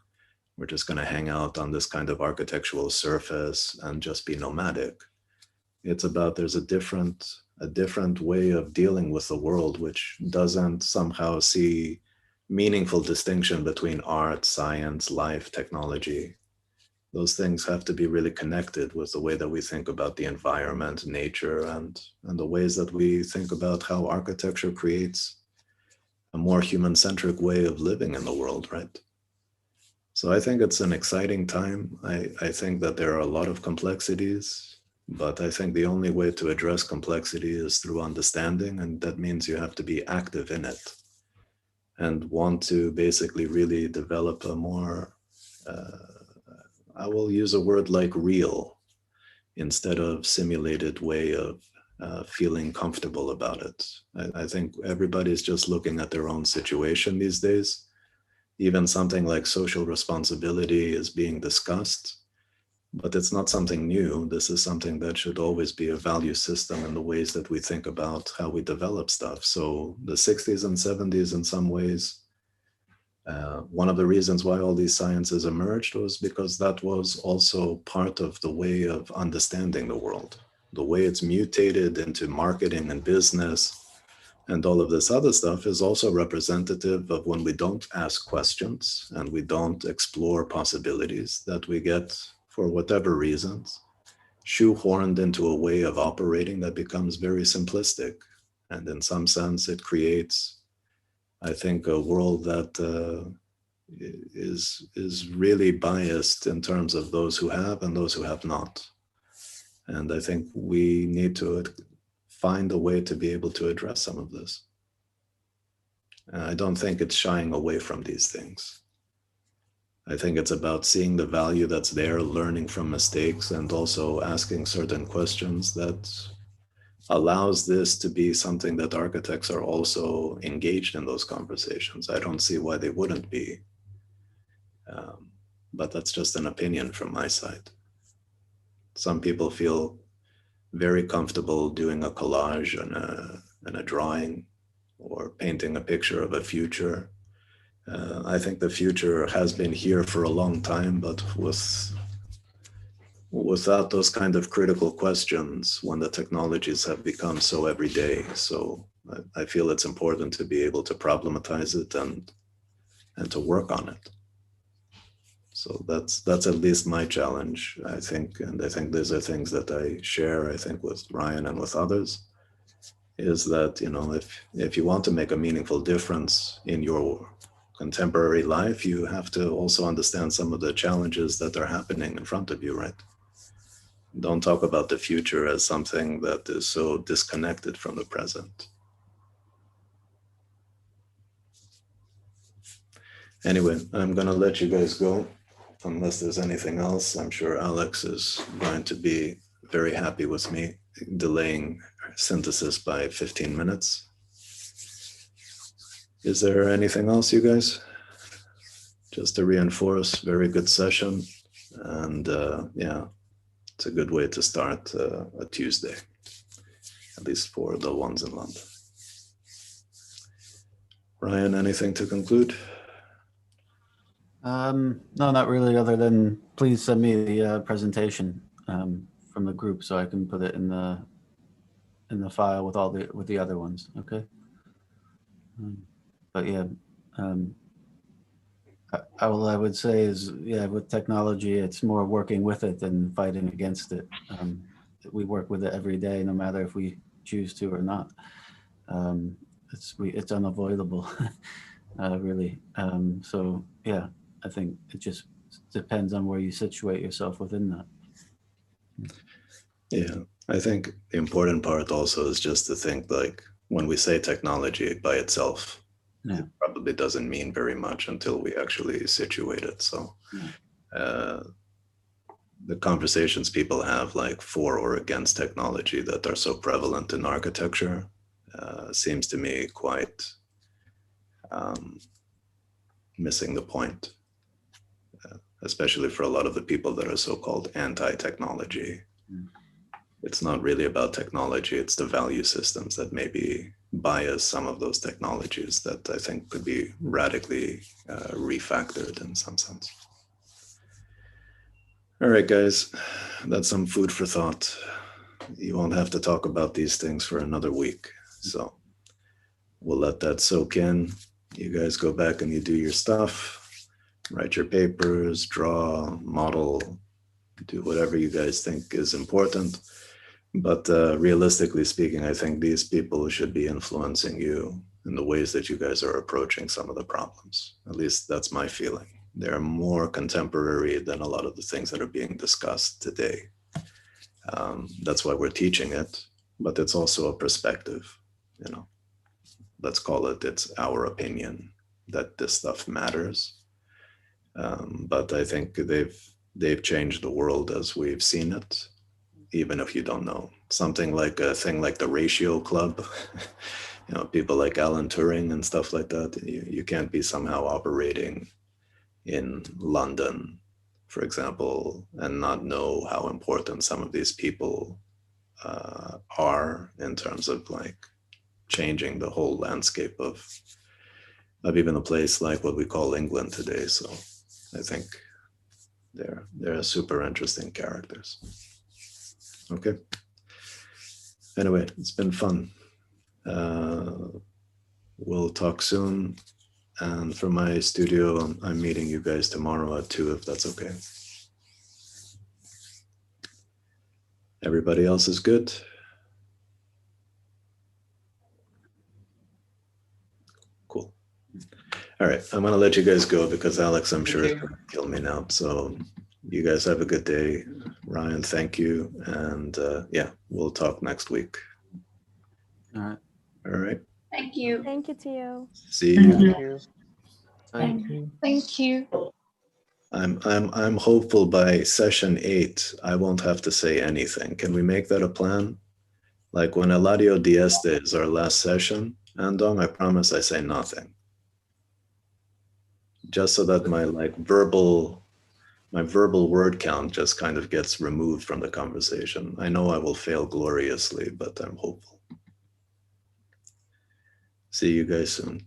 we're just going to hang out on this kind of architectural surface and just be nomadic. It's about there's a different way of dealing with the world, which doesn't somehow see meaningful distinction between art, science, life, technology. Those things have to be really connected with the way that we think about the environment, nature, and the ways that we think about how architecture creates a more human-centric way of living in the world, right? So I think it's an exciting time. I think that there are a lot of complexities, but I think the only way to address complexity is through understanding, and that means you have to be active in it and want to basically really develop a more I will use a word like real instead of simulated way of feeling comfortable about it. I think everybody's just looking at their own situation these days. Even something like social responsibility is being discussed, but it's not something new. This is something that should always be a value system in the ways that we think about how we develop stuff. So the 60s and 70s in some ways, one of the reasons why all these sciences emerged was because that was also part of the way of understanding the world. The way it's mutated into marketing and business and all of this other stuff is also representative of when we don't ask questions and we don't explore possibilities, that we get, for whatever reasons, shoehorned into a way of operating that becomes very simplistic. And in some sense, it creates, I think, a world that is really biased in terms of those who have and those who have not. And I think we need to find a way to be able to address some of this. I don't think it's shying away from these things. I think it's about seeing the value that's there, learning from mistakes, and also asking certain questions that allows this to be something that architects are also engaged in those conversations. I don't see why they wouldn't be. But that's just an opinion from my side. Some people feel very comfortable doing a collage and a drawing or painting a picture of a future. I think the future has been here for a long time, but without those kind of critical questions when the technologies have become so everyday. So I feel it's important to be able to problematize it and to work on it. So that's at least my challenge, I think. And I think these are things that I share, I think, with Ryan and with others, is that, you know, if you want to make a meaningful difference in your contemporary life, you have to also understand some of the challenges that are happening in front of you, right? Don't talk about the future as something that is so disconnected from the present. Anyway, I'm gonna let you guys go. Unless there's anything else, I'm sure Alex is going to be very happy with me delaying synthesis by 15 minutes. Is there anything else, you guys? Just to reinforce, very good session. And yeah, it's a good way to start a Tuesday, at least for the ones in London. Ryan, anything to conclude? No, not really, other than please send me the presentation from the group so I can put it in the file with all the other ones. Okay. But yeah, all I would say is, yeah, with technology, it's more working with it than fighting against it. We work with it every day, no matter if we choose to or not. It's unavoidable, really. So yeah, I think it just depends on where you situate yourself within that. Yeah, I think the important part also is just to think, like, when we say technology by itself, yeah, it probably doesn't mean very much until we actually situate it. So the conversations people have, like, for or against technology that are so prevalent in architecture seems to me quite missing the point, especially for a lot of the people that are so-called anti-technology. It's not really about technology, it's the value systems that maybe bias some of those technologies that I think could be radically refactored in some sense. All right, guys, that's some food for thought. You won't have to talk about these things for another week. So we'll let that soak in. You guys go back and you do your stuff, write your papers, draw, model, do whatever you guys think is important. But realistically speaking, I think these people should be influencing you in the ways that you guys are approaching some of the problems. At least that's my feeling. They're more contemporary than a lot of the things that are being discussed today. That's why we're teaching it, but it's also a perspective, you know. Let's call it, it's our opinion that this stuff matters. But I think they've changed the world as we've seen it. Even if you don't know, something like a thing like the Ratio Club, you know, people like Alan Turing and stuff like that, you can't be somehow operating in London, for example, and not know how important some of these people are in terms of like changing the whole landscape of even a place like what we call England today. So I think they're super interesting characters. Okay. Anyway, it's been fun. We'll talk soon. And for my studio, I'm meeting you guys tomorrow at 2, if that's okay. Everybody else is good? Cool. All right, I'm gonna let you guys go because Alex, I'm sure, is gonna kill me now. So you guys have a good day. Ryan, thank you. And yeah, we'll talk next week. All right. All right. Thank you. Thank you, Tio. See you. Thank you. Thank you. I'm hopeful by session 8, I won't have to say anything. Can we make that a plan? Like when Eladio Dieste is our last session, Andong, I promise I say nothing. Just so that my verbal word count just kind of gets removed from the conversation. I know I will fail gloriously, but I'm hopeful. See you guys soon.